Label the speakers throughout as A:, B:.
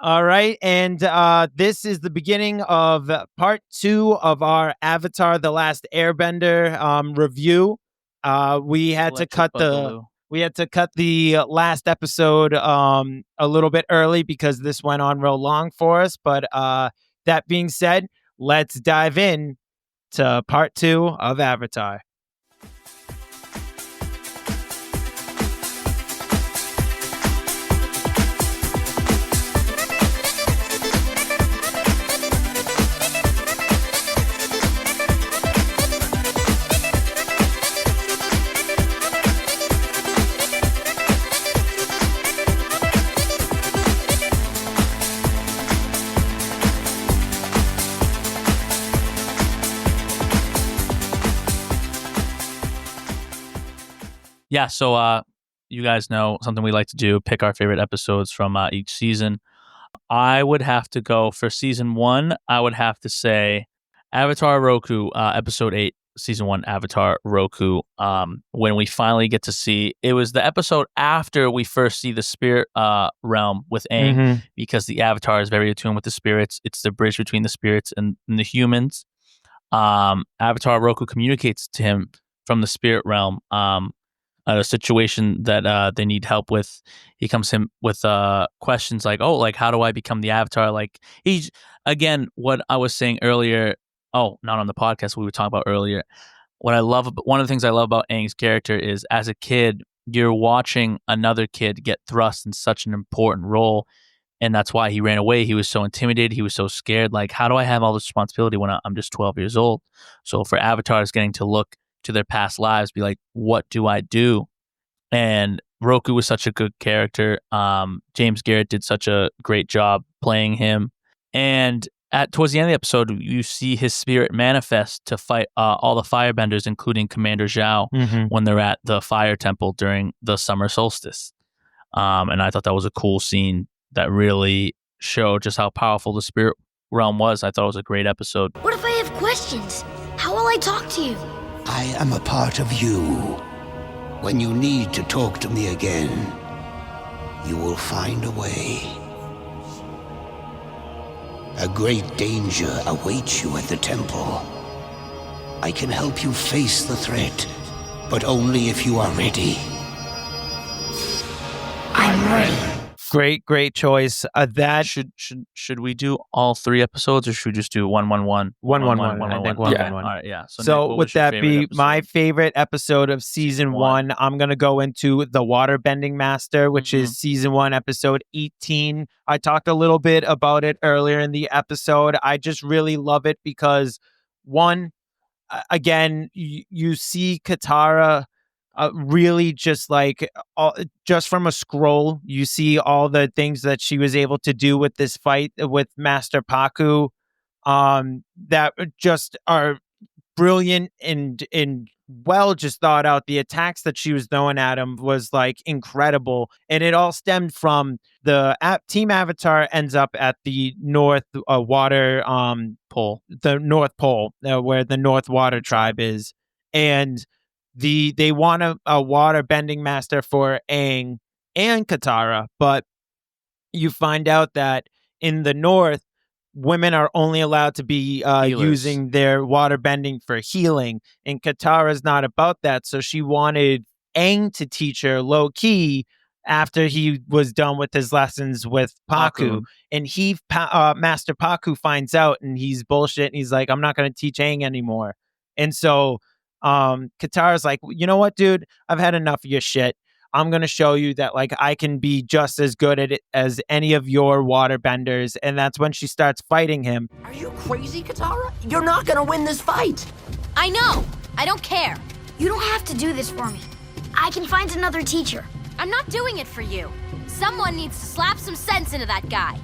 A: All right, and this is the beginning of part 2 of our Avatar: The Last Airbender review. We had to cut the last episode a little bit early because this went on real long for us. But that being said, let's dive in to part 2 of Avatar.
B: Yeah, so you guys know something we like to do, pick our favorite episodes from each season. I would have to go for season 1. I would have to say Avatar Roku, episode 8, season 1, Avatar Roku. When we finally get to see, it was the episode after we first see the spirit realm with Aang, because the Avatar is very attuned with the spirits. It's the bridge between the spirits and the humans. Avatar Roku communicates to him from the spirit realm. A situation that they need help with. He comes in with questions like, how do I become the Avatar? Like, he's, again, what I was saying earlier, not on the podcast, we were talking about earlier. One of the things I love about Aang's character is, as a kid, you're watching another kid get thrust in such an important role, and that's why he ran away. He was so intimidated. He was so scared. Like, how do I have all this responsibility when I'm just 12 years old? So for avatars getting to look to their past lives, be like, what do I do? And Roku was such a good character. James Garrett did such a great job playing him. And towards the end of the episode, you see his spirit manifest to fight all the firebenders, including Commander Zhao, when they're at the fire temple during the summer solstice. And I thought that was a cool scene that really showed just how powerful the spirit realm was. I thought it was a great episode.
C: What if I have questions? How will I talk to you?
D: I am a part of you. When you need to talk to me again, you will find a way. A great danger awaits you at the temple. I can help you face the threat, but only if you are ready. I'm ready.
A: Great choice. That
B: should we do all 3 episodes, or should we just do 1, 1, 1?
A: 1, 1, 1. I think 1, 1, 1.
B: All right, yeah.
A: So would that be my favorite episode of season 1? I'm going to go into the Waterbending Master, which is season 1, episode 18. I talked a little bit about it earlier in the episode. I just really love it because, one, again, you see Katara really just like just from a scroll, you see all the things that she was able to do with this fight with Master Paku, that just are brilliant and well just thought out. The attacks that she was throwing at him was like incredible, and it all stemmed from the Team Avatar ends up at the North Water Pole, the North Pole, where the North Water Tribe is, and they want a water bending master for Aang and Katara, but you find out that in the North, women are only allowed to be using their water bending for healing, and Katara's not about that. So she wanted Aang to teach her low key after he was done with his lessons with Paku. And Master Paku finds out, and he's bullshit, and he's like, I'm not going to teach Aang anymore. And so Katara's like, you know what, dude, I've had enough of your shit. I'm going to show you that like I can be just as good at it as any of your waterbenders. And that's when she starts fighting him.
E: Are you crazy, Katara? You're not going to win this fight.
C: I know. I don't care. You don't have to do this for me. I can find another teacher. I'm not doing it for you. Someone needs to slap some sense into that guy.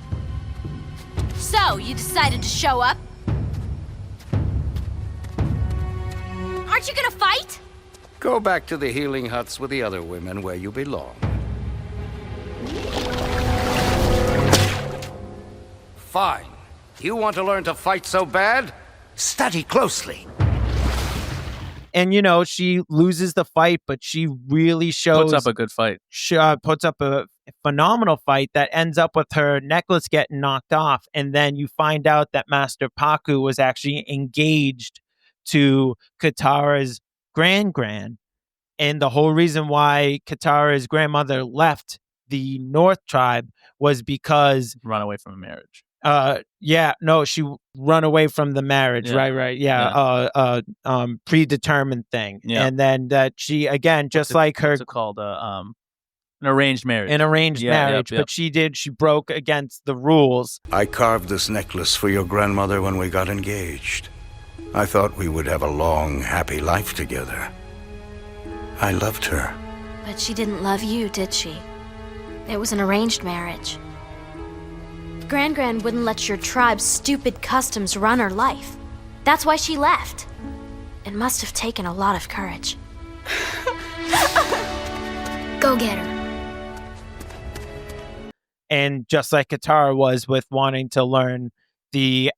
C: So, you decided to show up? Aren't you gonna fight?
F: Go back to the healing huts with the other women where you belong. Fine. You want to learn to fight so bad? Study closely.
A: And, you know, she loses the fight, but she really shows...
B: Puts up a good fight.
A: Puts up a phenomenal fight that ends up with her necklace getting knocked off. And then you find out that Master Paku was actually engaged to Katara's grand. And the whole reason why Katara's grandmother left the North tribe was because
B: Run away from a marriage.
A: she run away from the marriage.
B: Yeah.
A: Right. Predetermined thing.
B: Yeah.
A: And then that she, again, just like her,
B: What's it called? An arranged marriage.
A: an arranged marriage,
B: Yep.
A: but she broke against the rules.
G: I carved this necklace for your grandmother when we got engaged. I thought we would have a long, happy life together. I loved her.
C: But she didn't love you, did she? It was an arranged marriage. Gran wouldn't let your tribe's stupid customs run her life. That's why she left. It must have taken a lot of courage. Go get her.
A: And just like Katara was with wanting to learn the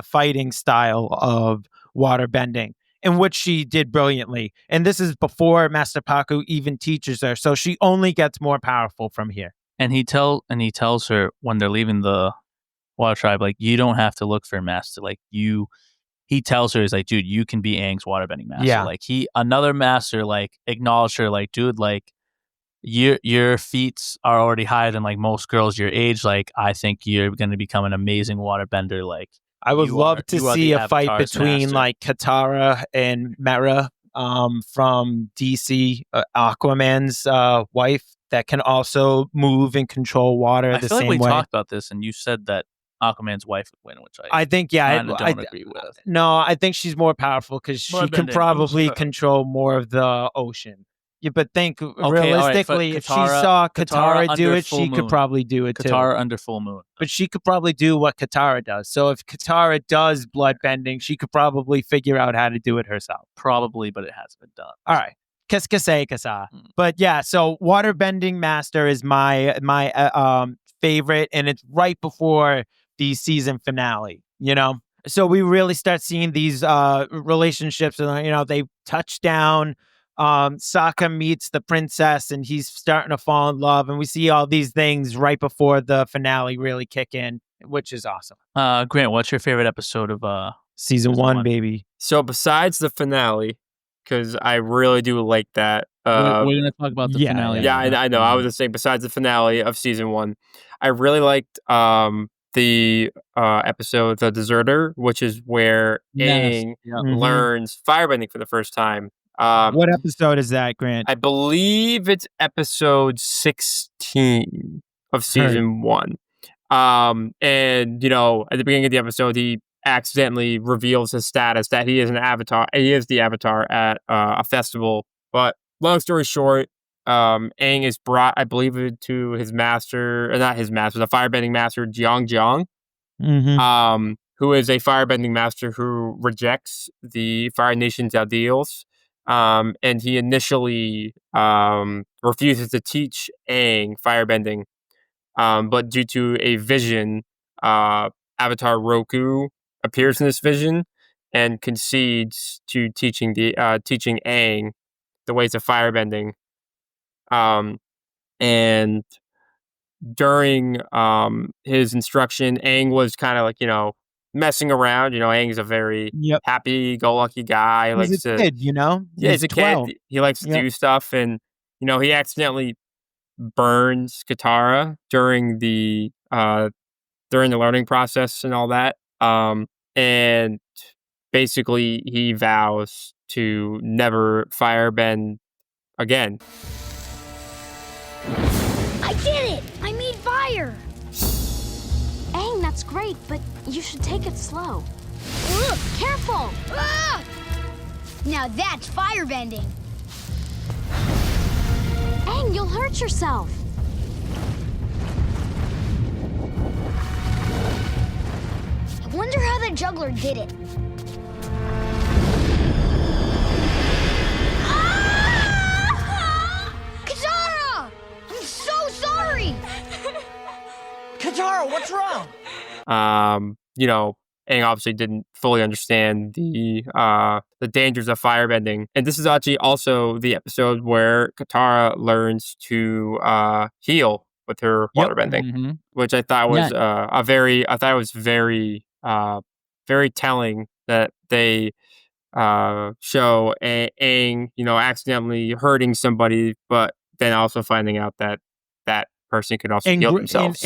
A: fighting style of waterbending, in which she did brilliantly. And this is before Master Paku even teaches her, so she only gets more powerful from here.
B: And he tells her when they're leaving the water tribe, like, you don't have to look for a master. Like, he tells her, he's like, dude, you can be Aang's waterbending master.
A: Yeah.
B: Like, another master, like, acknowledged her, like, dude, like, your feats are already higher than, like, most girls your age. Like, I think you're going to become an amazing waterbender. Like,
A: I would love to see a fight
B: Avatar's
A: between
B: master.
A: like Katara and Mera from DC, Aquaman's wife, that can also move and control water
B: I
A: the
B: feel like
A: same
B: we
A: way.
B: talked about this, and you said that Aquaman's wife would win, which
A: I think, yeah,
B: kinda don't agree with.
A: No, I think she's more powerful because she
B: More
A: can
B: bending.
A: probably control more of the ocean. Yeah, but think realistically, if she saw Katara do
B: under
A: it,
B: full
A: she could
B: moon.
A: probably do it too.
B: Katara under full moon.
A: But she could probably do what Katara does. So if Katara does blood bending, she could probably figure out how to do it herself.
B: Probably, but it hasn't been done.
A: All right. Kasa. But yeah, so Waterbending Master is my favorite, and it's right before the season finale, you know? So we really start seeing these relationships, and, you know, they touch down. Sokka meets the princess, and he's starting to fall in love, and we see all these things right before the finale really kick in, which is awesome.
B: Grant, what's your favorite episode of
A: Season one, baby?
H: So besides the finale, because I really do like that.
B: we're going to talk about the finale.
H: Yeah, I know. I was just saying, besides the finale of season one, I really liked the episode The Deserter, which is where Aang learns firebending for the first time.
A: What episode is that, Grant?
H: I believe it's episode 16 of season one. And, you know, at the beginning of the episode, he accidentally reveals his status that he is an avatar. He is the avatar at a festival. But long story short, Aang is brought, I believe, to his master, or not his master, the firebending master, Jiang, who is a firebending master who rejects the Fire Nation's ideals. And he initially refuses to teach Aang firebending. But due to a vision, Avatar Roku appears in this vision and concedes to teaching Aang the ways of firebending. And during his instruction, Aang was kind of like, you know, messing around. You know, Aang is a very happy-go-lucky guy.
A: He's a kid, you know?
H: Yeah, he's a 12. Kid. He likes to do stuff, and, you know, he accidentally burns Katara during the learning process and all that. And basically he vows to never firebend again.
C: I did it! I made fire! Aang, that's great, but you should take it slow. Ugh, careful! Ah! Now that's firebending. Aang, you'll hurt yourself. I wonder how the juggler did it. Ah! Katara! I'm so sorry!
E: Katara, what's wrong?
H: You know, Aang obviously didn't fully understand the dangers of firebending. And this is actually also the episode where Katara learns to heal with her waterbending, which I thought was very telling that they show Aang, accidentally hurting somebody, but then also finding out that that person could also heal themselves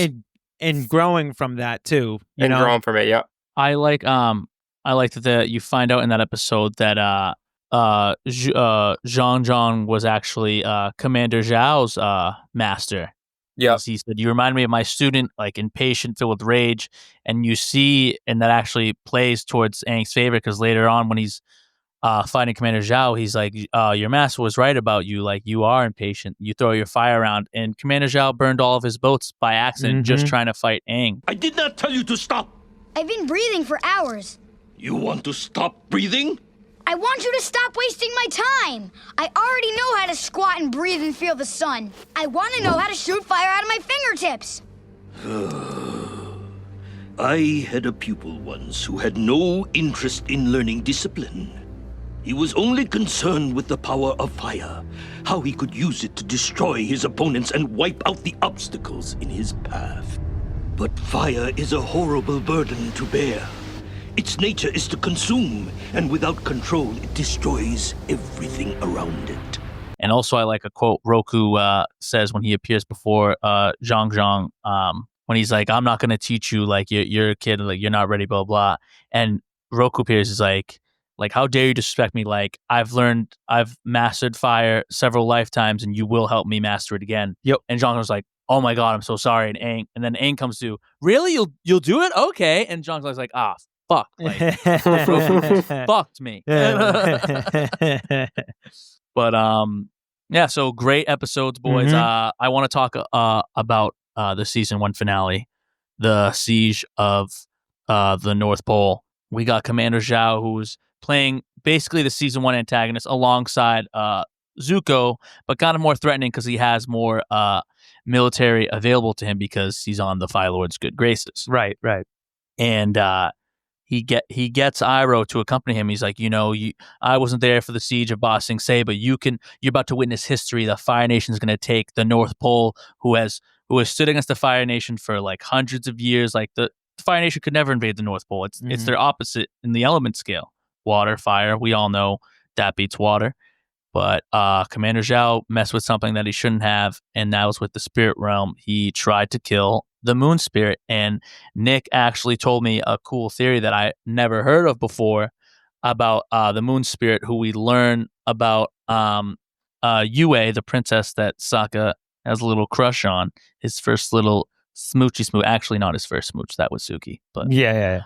A: and growing from that too,
H: growing from it. Yeah.
B: I like that you find out in that episode that Zhang Zhang was actually Commander Zhao's master.
H: Yeah.
B: He said, "You remind me of my student, like impatient, filled with rage." And you see, and that actually plays towards Aang's favor, because later on when he's fighting Commander Zhao, he's like, "Your master was right about you. Like, you are impatient. You throw your fire around." And Commander Zhao burned all of his boats by accident just trying to fight Aang.
I: I did not tell you to stop.
C: I've been breathing for hours.
I: You want to stop breathing?
C: I want you to stop wasting my time. I already know how to squat and breathe and feel the sun. I want to know how to shoot fire out of my fingertips.
I: I had a pupil once who had no interest in learning discipline. He was only concerned with the power of fire, how he could use it to destroy his opponents and wipe out the obstacles in his path. But fire is a horrible burden to bear. Its nature is to consume, and without control, it destroys everything around it.
B: And also, I like a quote Roku says when he appears before Zhang Zhang, when he's like, "I'm not going to teach you, like, you're a kid, like, you're not ready, blah, blah." And Roku appears is like, how dare you disrespect me? Like, I've mastered fire several lifetimes, and you will help me master it again.
A: Yep.
B: And Zhang was like, "Oh my God, I'm so sorry." And then Aang comes to, "Really? You'll do it? Okay." And Zhang was like, fuck. Like, Roku fucked me. But yeah, so great episodes, boys. I want to talk about the season 1 finale, the siege of the North Pole. We got Commander Zhao, who's playing basically the season 1 antagonist alongside Zuko, but kind of more threatening because he has more military available to him because he's on the Fire Lord's good graces.
A: Right.
B: And he gets Iroh to accompany him. He's like, I wasn't there for the siege of Ba Sing Se, but you're about to witness history. The Fire Nation is going to take the North Pole, who has stood against the Fire Nation for like hundreds of years. Like the Fire Nation could never invade the North Pole. It's their opposite in the element scale. Water, fire. We all know that beats water. But Commander Zhao messed with something that he shouldn't have, and that was with the spirit realm. He tried to kill the moon spirit, and Nick actually told me a cool theory that I never heard of before about the moon spirit, who we learn about Yue, the princess that Sokka has a little crush on, his first little smoochy smooch. Actually, not his first smooch. That was Suki. But
A: Yeah.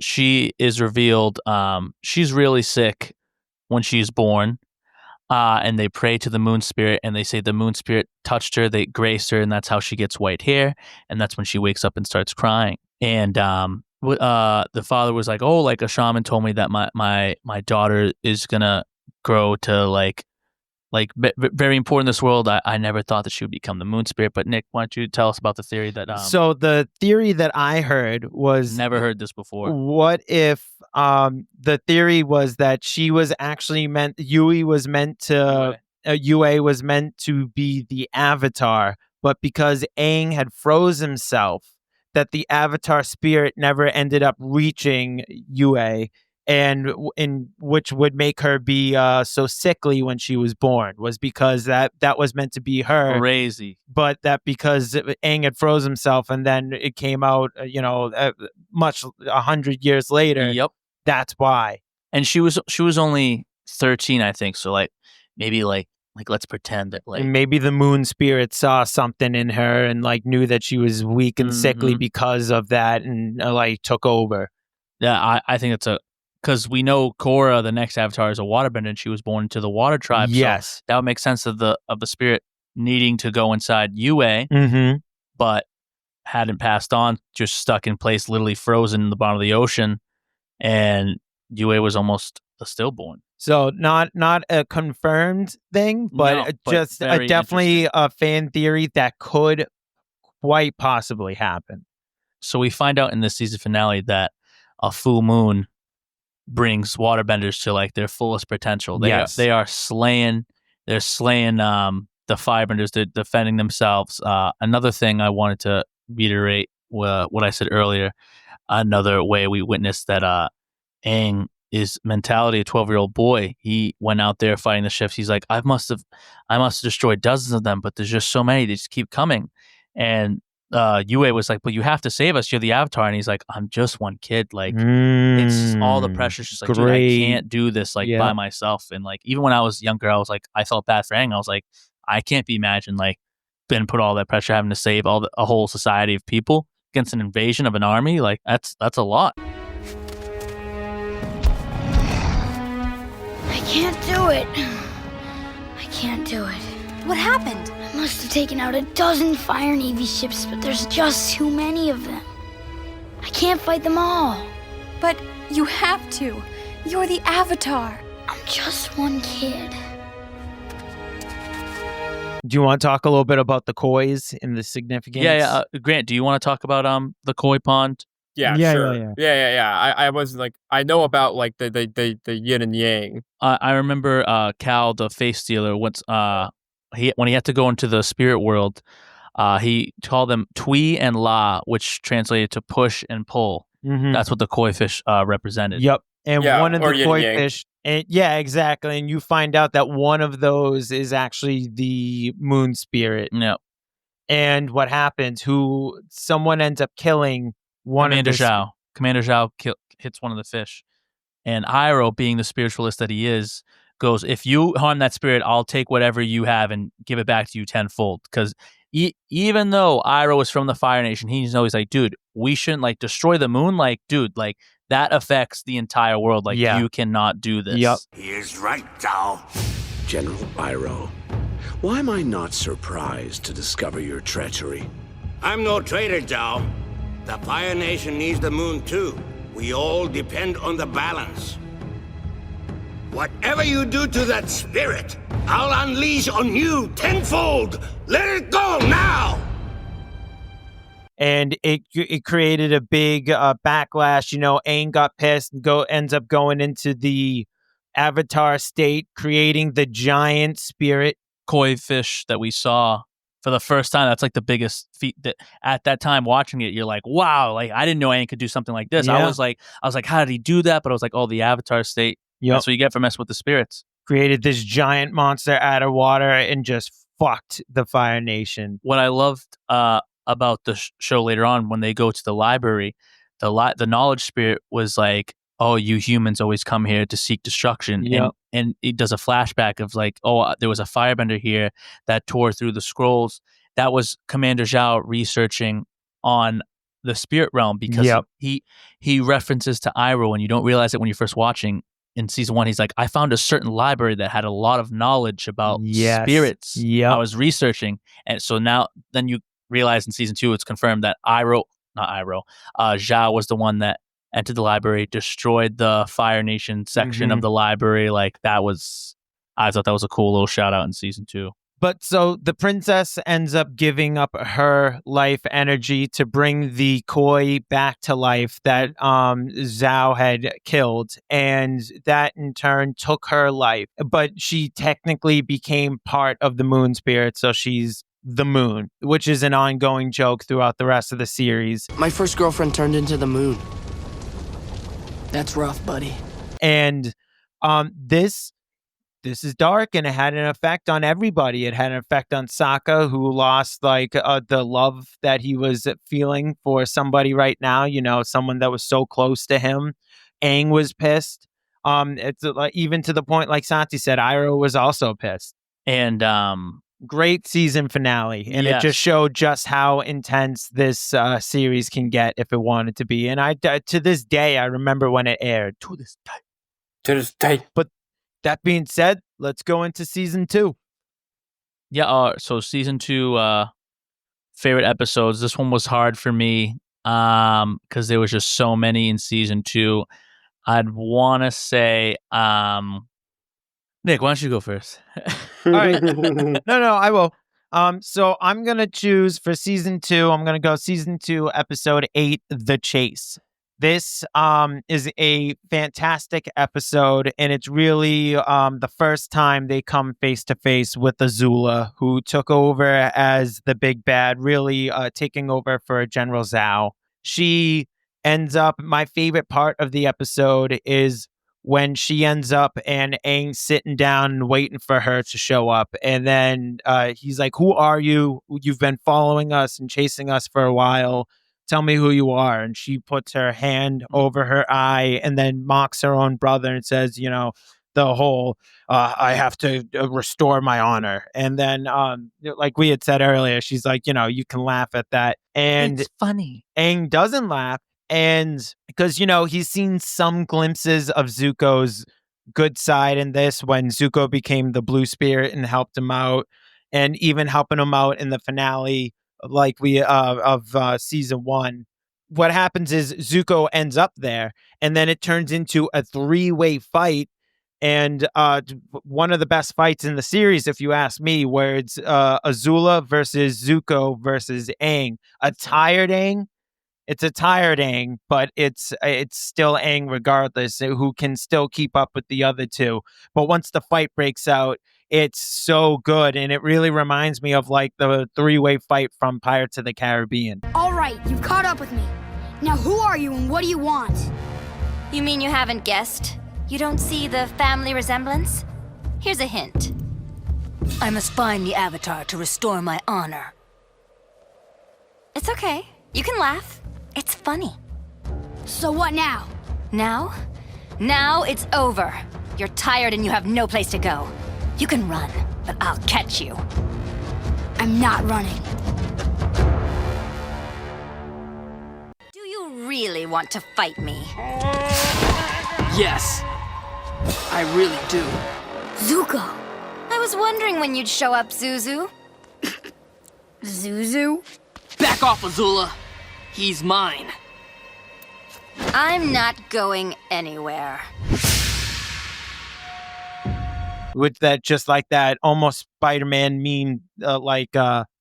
B: she is revealed. She's really sick when she's born. And they pray to the moon spirit, and they say the moon spirit touched her, they graced her, and that's how she gets white hair, and that's when she wakes up and starts crying. And the father was like, "Oh, like a shaman told me that my daughter is gonna grow to like very important in this world. I never thought that she would become the moon spirit." But Nick, why don't you tell us about the theory that
A: so the theory that I heard was,
B: never heard this before.
A: What if the theory was that she was actually Yue was meant to be the Avatar, but because Aang had froze himself, that the Avatar spirit never ended up reaching Yue, and in which would make her be so sickly when she was born, was because that was meant to be her.
B: Crazy.
A: But that because Aang had froze himself, and then it came out, 100 years later.
B: Yep.
A: That's why.
B: And she was only 13, I think. So maybe let's pretend that
A: and maybe the moon spirit saw something in her and knew that she was weak and sickly because of that, and took over.
B: Yeah, I think it's because we know Korra, the next Avatar, is a waterbender, and she was born into the water tribe.
A: Yes,
B: so that would make sense of the spirit needing to go inside Yue, but hadn't passed on, just stuck in place, literally frozen in the bottom of the ocean, and Yue was almost a stillborn.
A: So not a confirmed thing, but just definitely a fan theory that could quite possibly happen.
B: So we find out in this season finale that a full moon brings waterbenders to like their fullest potential. They are slaying. They're slaying the firebenders. They're defending themselves. Another thing I wanted to reiterate what I said earlier. Another way we witnessed that Aang is mentality, a 12-year-old boy. He went out there fighting the ships. He's like, I must have destroyed dozens of them, but there's just so many. They just keep coming. And Yue was like, but you have to save us. You're the Avatar. And he's like, I'm just one kid. Like, it's all the pressure's just like, dude, I can't do this like by myself. And like, even when I was younger, I was like, I felt bad for Aang. I was like, I can't be imagined like being put all that pressure, having to save a whole society of people against an invasion of an army. Like, that's a lot.
C: I can't do it. I can't do it. What happened? I must have taken out a dozen Fire Navy ships, but there's just too many of them. I can't fight them all.
J: But you have to. You're the Avatar.
C: I'm just one kid.
A: Do you want to talk a little bit about the kois and the significance?
B: Yeah. Grant, do you want to talk about the koi pond?
H: Yeah, sure. Yeah. I was like, I know about like the yin and yang.
B: I remember Cal, the face stealer, when he had to go into the spirit world, he called them Tui and La, which translated to push and pull.
A: Mm-hmm.
B: That's what the koi fish represented.
A: Yep. And one of the koi
H: yang.
A: fish, exactly. And you find out that one of those is actually the moon spirit.
B: Yep.
A: And what happens? Someone ends up killing one
B: Commander
A: of the
B: Zhao. Commander Zhao hits one of the fish. And Iroh, being the spiritualist that he is, goes, if you harm that spirit, I'll take whatever you have and give it back to you tenfold. Because even though Iroh is from the Fire Nation, he's like, dude, we shouldn't like destroy the moon. Like, dude, like that affects the entire world. Like, you cannot do this.
A: Yep.
K: He is right, Zhao. General Iroh, why am I not surprised to discover your treachery?
F: I'm no traitor, Zhao. The Fire Nation needs the moon too. We all depend on the balance. Whatever you do to that spirit, I'll unleash on you tenfold. Let it go now!
A: And it created a big backlash. Aang got pissed and ends up going into the Avatar state, creating the giant spirit
B: koi fish that we saw for the first time. That's like the biggest feat that at that time watching it, you're like, wow, like I didn't know Aang could do something like this.
A: Yeah.
B: I was like, how did he do that? But I was like, oh, the Avatar state.
A: Yep.
B: That's what you get for messing with the spirits.
A: Created this giant monster out of water and just fucked the Fire Nation.
B: What I loved about the show later on, when they go to the library, the knowledge spirit was like, oh, you humans always come here to seek destruction.
A: Yep.
B: And it does a flashback of like, oh, there was a firebender here that tore through the scrolls. That was Commander Zhao researching on the spirit realm, because he references to Iroh, and you don't realize it when you're first watching. In season 1, he's like, I found a certain library that had a lot of knowledge about spirits.
A: Yep.
B: I was researching. And so then you realize in season 2, it's confirmed that Zhao was the one that entered the library, destroyed the Fire Nation section of the library. Like I thought that was a cool little shout out in season 2.
A: But so the princess ends up giving up her life energy to bring the koi back to life that Zhao had killed, and that in turn took her life. But she technically became part of the moon spirit, so she's the moon, which is an ongoing joke throughout the rest of the series.
E: My first girlfriend turned into the moon. That's rough, buddy.
A: And this is dark, and it had an effect on everybody. It had an effect on Sokka, who lost the love that he was feeling for somebody right now, someone that was so close to him. Aang was pissed. It's even to the point, like Santi said, Iroh was also pissed.
B: And
A: great season finale. And it just showed just how intense this series can get if it wanted to be. And to this day, I remember when it aired. To this day. But that being said, let's go into season 2.
B: Yeah, so season 2 favorite episodes. This one was hard for me because there was just so many in season 2. I'd want to say, Nick, why don't you go first?
A: All right. No, I will. So I'm going to choose for season 2, I'm going to go season 2, episode 8, The Chase. This is a fantastic episode, and it's really the first time they come face to face with Azula, who took over as the big bad, really taking over for General Zhao. She ends up, my favorite part of the episode is when she ends up and Aang's sitting down and waiting for her to show up. And then he's like, "Who are you? You've been following us and chasing us for a while. Tell me who you are." And she puts her hand over her eye and then mocks her own brother and says, the whole, I have to restore my honor. And then, like we had said earlier, she's like, you can laugh at that. And
B: it's funny.
A: Aang doesn't laugh. And because, he's seen some glimpses of Zuko's good side in this when Zuko became the Blue Spirit and helped him out, and even helping him out in the finale, like of season 1. What happens is Zuko ends up there, and then it turns into a 3-way fight. And one of the best fights in the series, if you ask me, where it's Azula versus Zuko versus Aang. It's a tired Aang, but it's still Aang regardless, who can still keep up with the other two. But once the fight breaks out, it's so good, and it really reminds me of like the 3-way fight from Pirates of the Caribbean.
C: All right, you've caught up with me. Now who are you and what do you want?
L: You mean you haven't guessed? You don't see the family resemblance? Here's a hint. I must find the Avatar to restore my honor. It's okay. You can laugh. It's funny.
C: So what now?
L: Now? Now it's over. You're tired and you have no place to go. You can run, but I'll catch you.
C: I'm not running.
L: Do you really want to fight me?
E: Yes. I really do.
C: Zuko.
L: I was wondering when you'd show up, Zuzu.
C: Zuzu?
E: Back off, Azula. He's mine.
L: I'm not going anywhere.
A: With that, just like that, almost Spider-Man meme,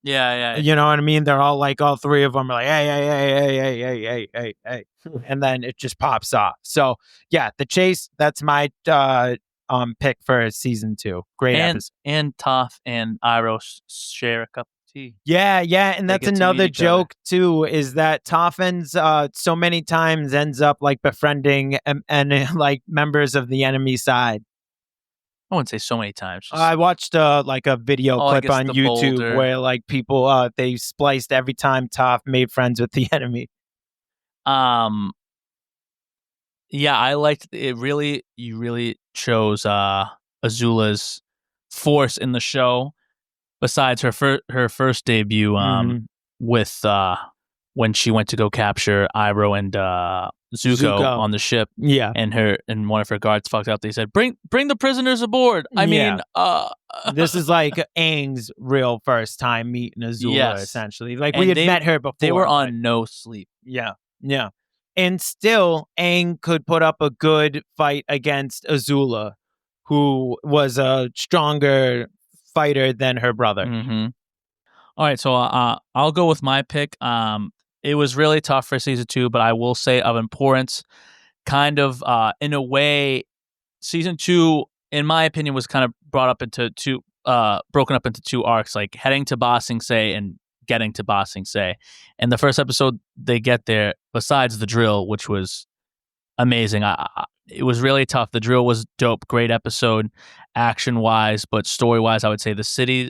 B: Yeah.
A: you know what I mean? They're all like, all three of them are like, hey, and then it just pops off. So yeah, the chase. That's my pick for season 2. Great episode.
B: And Toph and Iroh share a cup of tea.
A: Yeah, and
B: They
A: that's
B: get to
A: another
B: meet each
A: joke too. Is that Toph ends so many times ends up like befriending and like members of the enemy side.
B: I wouldn't say so many times.
A: I watched like a video
B: I
A: clip
B: guess
A: on
B: the
A: YouTube
B: Boulder.
A: where like people they spliced every time Toph made friends with the enemy.
B: Yeah, I liked it. You really chose Azula's force in the show. Besides her first debut, with when she went to go capture Iroh and Zuko on the ship.
A: Yeah,
B: and one of her guards fucked up. They said, "Bring the prisoners aboard." I mean,
A: this is like Aang's real first time meeting Azula, essentially. Like
B: And
A: we had
B: they-
A: met her before.
B: They were on no sleep.
A: Yeah. And still, Aang could put up a good fight against Azula, who was a stronger fighter than her brother.
B: Mm-hmm. All right, so I'll go with my pick. It was really tough for season 2, but I will say of importance, kind of in a way, season 2, in my opinion, was kind of broken up into two arcs, like heading to Ba Sing Se and getting to Ba Sing Se. And the first episode they get there, besides the drill, which was amazing. It was really tough. The drill was dope, great episode, action-wise, but story-wise, I would say the City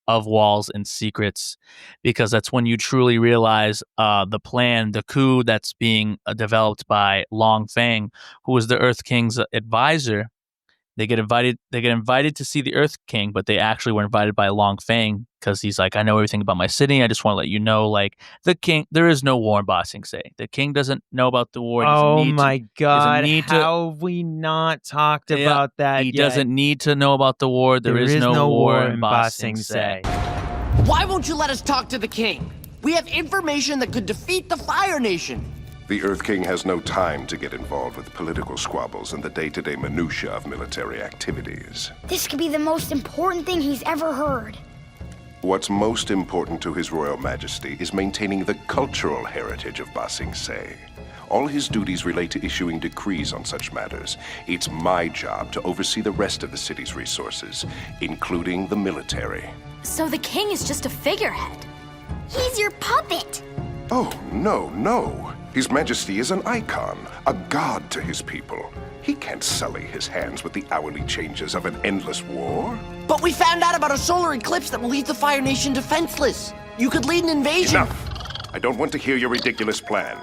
B: of Walls and Secrets, because that's when you truly realize the plan, the coup that's being developed by Long Fang, who was the Earth King's advisor. They get invited to see the Earth King, but they actually were invited by Long Fang because he's like, I know everything about my city. I just want to let you know, like, the king, there is no war in Ba Sing Se. The king doesn't know about the war.
A: Oh my God. How have we not talked about that
B: He
A: yet?
B: doesn't need to know about the war. There is no war in Ba Sing Se.
E: Why won't you let us talk to the king? We have information that could defeat the Fire Nation.
M: The Earth King has no time to get involved with political squabbles and the day-to-day minutiae of military activities.
C: This could be the most important thing he's ever heard.
M: What's most important to His Royal Majesty is maintaining the cultural heritage of Ba Sing Se. All his duties relate to issuing decrees on such matters. It's my job to oversee the rest of the city's resources, including the military.
C: So the king is just a figurehead?
N: He's your puppet.
M: Oh, no. His Majesty is an icon, a god to his people. He can't sully his hands with the hourly changes of an endless war.
E: But we found out about a solar eclipse that will leave the Fire Nation defenseless. You could lead an invasion.
M: Enough! I don't want to hear your ridiculous plan.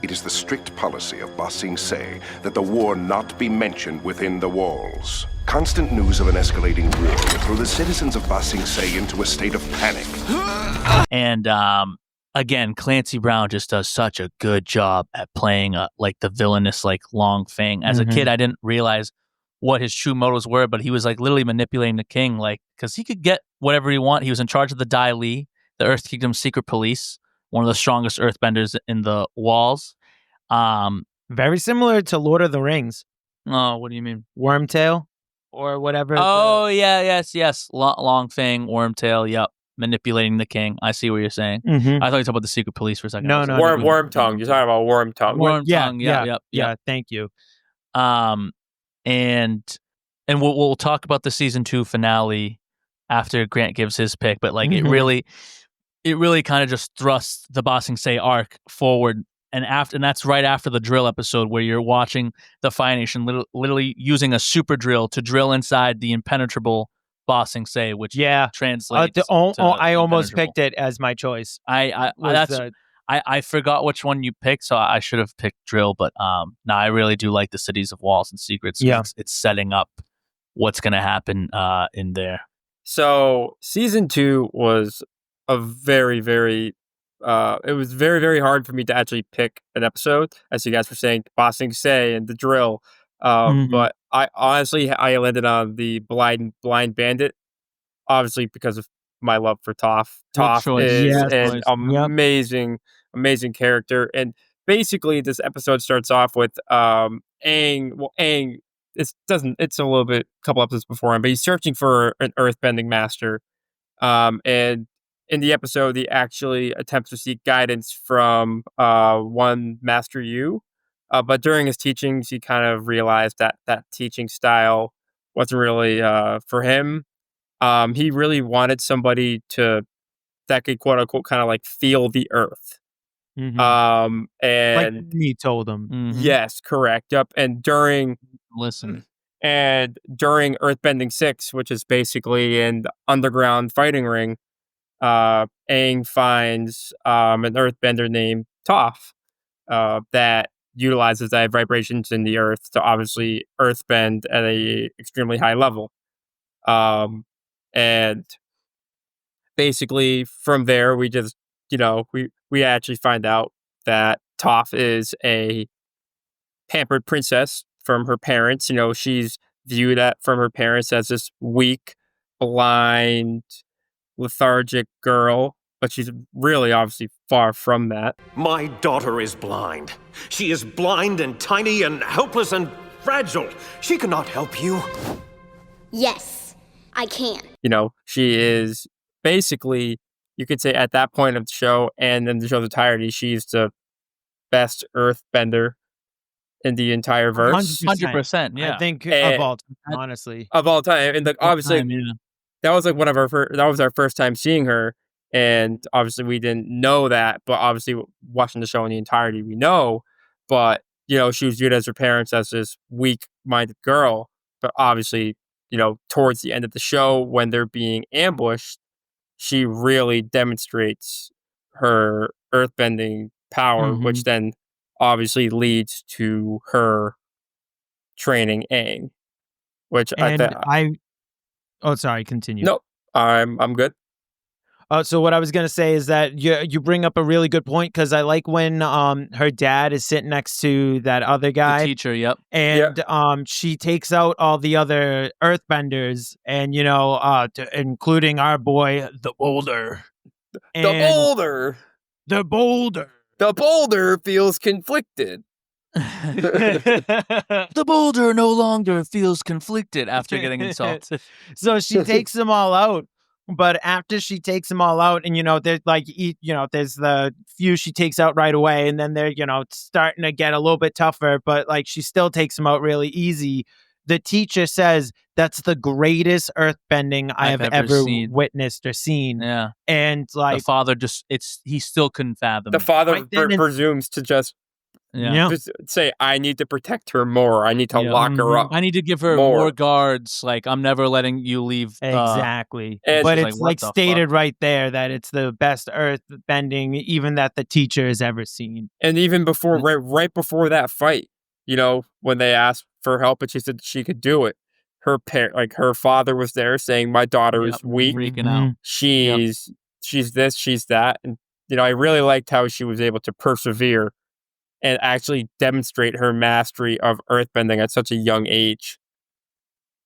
M: It is the strict policy of Ba Sing Se that the war not be mentioned within the walls. Constant news of an escalating war will throw the citizens of Ba Sing Se into a state of panic.
B: And again, Clancy Brown just does such a good job at playing like the villainous, like Long Fang. As a kid, I didn't realize what his true motives were, but he was like literally manipulating the king, like because he could get whatever he wanted. He was in charge of the Dai Li, the Earth Kingdom's secret police, one of the strongest Earthbenders in the walls.
A: Very similar to Lord of the Rings.
B: Oh, what do you mean?
A: Wormtail or whatever.
B: Oh, yes. Long Fang, Wormtail, yep. Manipulating the king. I see what you're saying. I thought you were talking about the secret police for a second.
A: No.
H: Worm tongue. You're talking about worm tongue.
B: Yeah.
A: Thank you.
B: And we'll talk about the season 2 finale after Grant gives his pick, but like it really kind of just thrusts the Ba Sing Se arc forward, and that's right after the drill episode where you're watching the Fire Nation literally using a super drill to drill inside the impenetrable Ba Sing Se, which translates. To
A: I almost picked it as my choice.
B: I forgot which one you picked, so I should have picked drill. But I really do like the Cities of Walls and Secrets.
A: Yeah,
B: it's setting up what's going to happen in there.
H: So season 2 was a very, very, it was very, very hard for me to actually pick an episode, as you guys were saying, Ba Sing Se and the drill. But I landed on the Blind Bandit, obviously because of my love for Toph. Toph is an amazing character, and basically this episode starts off with Aang. Well, Aang. It's a little bit, couple episodes before him, but he's searching for an earthbending master. And in the episode, he actually attempts to seek guidance from one Master Yu. But during his teachings, he kind of realized that teaching style wasn't really for him. He really wanted somebody that could quote unquote kind of like feel the earth. And
A: like he told him.
H: Yes, correct. Yep. And during Earthbending 6, which is basically an underground fighting ring, Aang finds an earthbender named Toph that utilizes that vibrations in the earth to obviously earthbend at a extremely high level. And basically from there we just, we actually find out that Toph is a pampered princess from her parents. She's viewed from her parents as this weak, blind, lethargic girl, but she's really obviously far from that.
O: My daughter is blind. She is blind and tiny and helpless and fragile. She cannot help you.
N: Yes, I can.
H: She is basically, you could say at that point of the show and in the show's entirety, she's the best earthbender in the entire verse.
B: 100%, yeah.
A: I think of all time, honestly.
H: Of all time. And obviously, that was like that was our first time seeing her. And obviously we didn't know that, but obviously watching the show in the entirety, we know. But, she was viewed as her parents as this weak-minded girl. But obviously, towards the end of the show, when they're being ambushed, she really demonstrates her earthbending power, which then obviously leads to her training Aang.
A: Sorry, continue.
H: No, I'm good.
A: So what I was going to say is that you bring up a really good point, because I like when her dad is sitting next to that other guy.
B: The teacher, yep.
A: And she takes out all the other earthbenders and, including our boy, the Boulder.
H: The Boulder feels conflicted.
B: The Boulder no longer feels conflicted after getting insulted.
A: So she takes them all out. But after she takes them all out, and there's there's the few she takes out right away, and then they're starting to get a little bit tougher, but like she still takes them out really easy. The teacher says that's the greatest earthbending I have ever
B: seen.
A: witnessed or seen.
B: Yeah,
A: and like
B: the father he still couldn't fathom.
H: The father
A: Right then and-
H: presumes to just say, I need to protect her more. I need to lock her up.
B: I need to give her more guards. Like, I'm never letting you leave.
A: Exactly.
H: And
A: but
B: she's
A: it's
B: like, what the
A: stated
B: fuck?
A: right there that it's the best earth bending even that the teacher has ever seen.
H: And even before, right before that fight, when they asked for help and she said she could do it, her father was there saying, my daughter is weak.
B: Freaking out.
H: She's this, she's that. And, I really liked how she was able to persevere and actually demonstrate her mastery of earthbending at such a young age.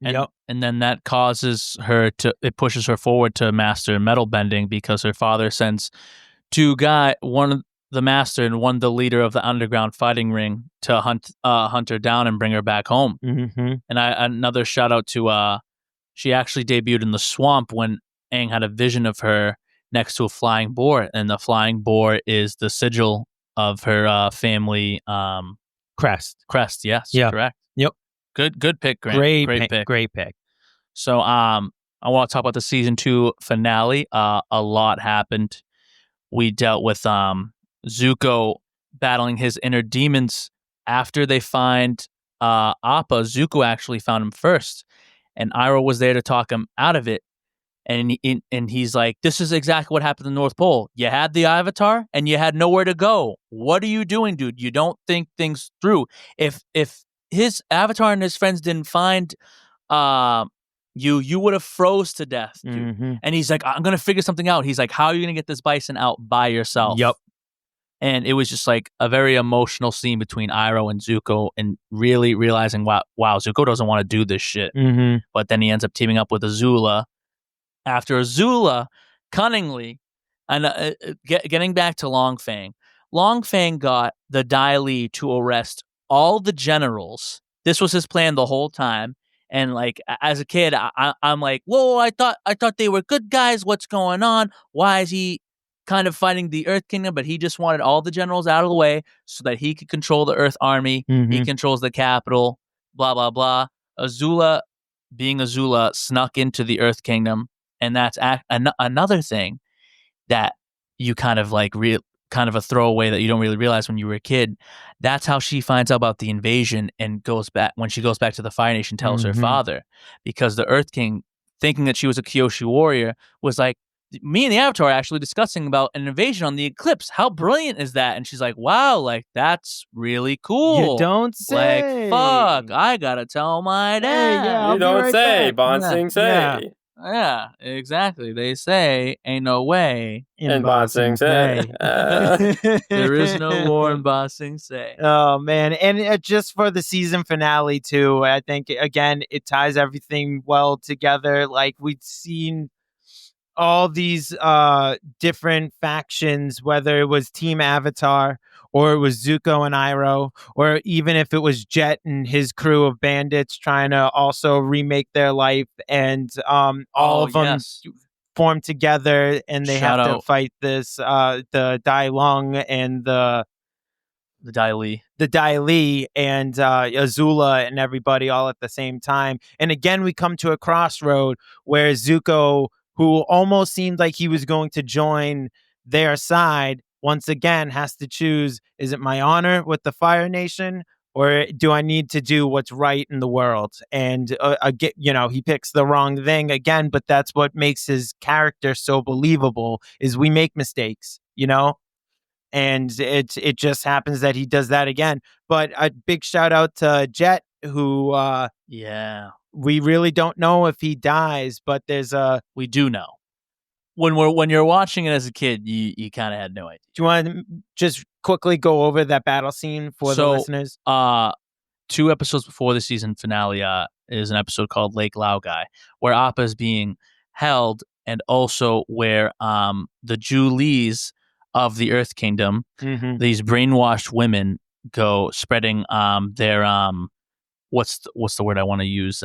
B: And then that causes her it pushes her forward to master metal bending because her father sends two guys, one the master and one the leader of the underground fighting ring to hunt her down and bring her back home.
A: Mm-hmm.
B: And another shout out to she actually debuted in the swamp when Aang had a vision of her next to a flying boar, and the flying boar is the sigil of her family
A: crest.
B: Yes,
A: yeah.
B: correct.
A: Yep.
B: Good pick, Grant.
A: Great pick.
B: So I want to talk about the season 2 finale. A lot happened. We dealt with Zuko battling his inner demons. After they find Appa, Zuko actually found him first, and Iroh was there to talk him out of it. And he's like, this is exactly what happened to the North Pole. You had the Avatar and you had nowhere to go. What are you doing, dude? You don't think things through. If his Avatar and his friends didn't find you would have froze to death, dude.
A: Mm-hmm.
B: And he's like, I'm going to figure something out. He's like, how are you going to get this bison out by yourself?
A: Yep.
B: And it was just like a very emotional scene between Iroh and Zuko and really realizing, wow, Zuko doesn't want to do this shit.
A: Mm-hmm.
B: But then he ends up teaming up with Azula. After Azula cunningly, and getting back to Longfang got the Dai Li to arrest all the generals. This was his plan the whole time. And like as a kid, I'm like, whoa! I thought they were good guys. What's going on? Why is he kind of fighting the Earth Kingdom? But he just wanted all the generals out of the way so that he could control the Earth Army.
A: Mm-hmm.
B: He controls the capital. Blah blah blah. Azula, being Azula, snuck into the Earth Kingdom. And that's another thing that you kind of like kind of a throwaway that you don't really realize when you were a kid. That's how she finds out about the invasion and goes back when she goes back to the Fire Nation, tells her father, because the Earth King, thinking that she was a Kyoshi warrior, was like, me and the Avatar are actually discussing about an invasion on the eclipse. How brilliant is that? And she's like, wow, like that's really cool.
A: You don't
B: Like,
A: say.
B: fuck, I gotta tell my dad.
A: Yeah,
H: you don't say, Bon Sing say.
B: Yeah, exactly. They say, ain't no way
H: in Ba Sing Se.
B: There is no war in Ba Sing Se.
A: Oh, man. And just for the season finale, too, I think, again, it ties everything well together. Like, we've seen all these different factions, whether it was Team Avatar or it was Zuko and Iroh, or even if it was Jet and his crew of bandits trying to also remake their life, and all of them form together and they have to fight this the Dai Long and the
B: Dai Li.
A: The Dai Li and Azula and everybody all at the same time. And again, we come to a crossroad where Zuko, who almost seemed like he was going to join their side, once again has to choose, is it my honor with the Fire Nation, or do I need to do what's right in the world? And he picks the wrong thing again, but that's what makes his character so believable, is we make mistakes, and it just happens that he does that again. But a big shout out to Jet, who we really don't know if he dies, but
B: we do know. When you're watching it as a kid, you kind of had no idea.
A: Do you want to just quickly go over that battle scene for the listeners?
B: 2 episodes before the season finale is an episode called Lake Laogai, where Appa is being held, and also where the Julies of the Earth Kingdom, these brainwashed women, go spreading their what's the word I want to use?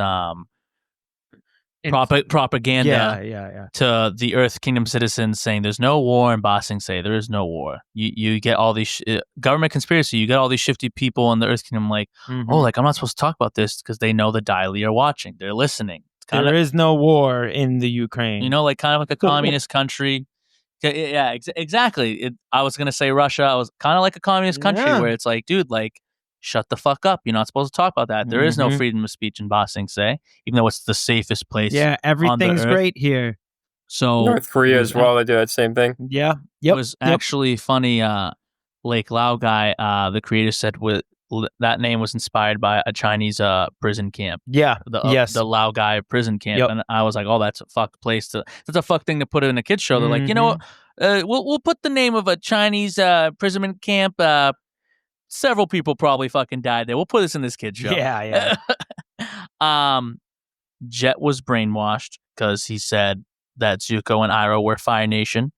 B: propaganda to the Earth Kingdom citizens saying there's no war in Ba Sing Se. There is no war. You get all these government conspiracy. You get all these shifty people in the Earth Kingdom like, oh, like I'm not supposed to talk about this because they know the Dai Li are watching. They're listening.
A: There is no war in the Ukraine.
B: You know, like kind of like a communist country. Yeah, exactly. I was going to say Russia. I was kind of like a communist country where it's like, dude, like, shut the fuck up. You're not supposed to talk about that. There is no freedom of speech in Ba Sing Se, even though it's the safest place.
A: Yeah, everything's great here.
B: So
H: North Korea as well, they do that same thing.
A: Yeah.
B: It was actually funny. Lake Lao guy, the creator said that name was inspired by a Chinese prison camp.
A: Yeah.
B: The Lao guy prison camp. And I was like, oh, that's a fucked place that's a fucked thing to put in a kid's show. They're like, you know what? We'll put the name of a Chinese imprisonment camp. Several people probably fucking died there. We'll put this in this kid's show.
A: Yeah.
B: Jet was brainwashed because he said that Zuko and Iroh were Fire Nation,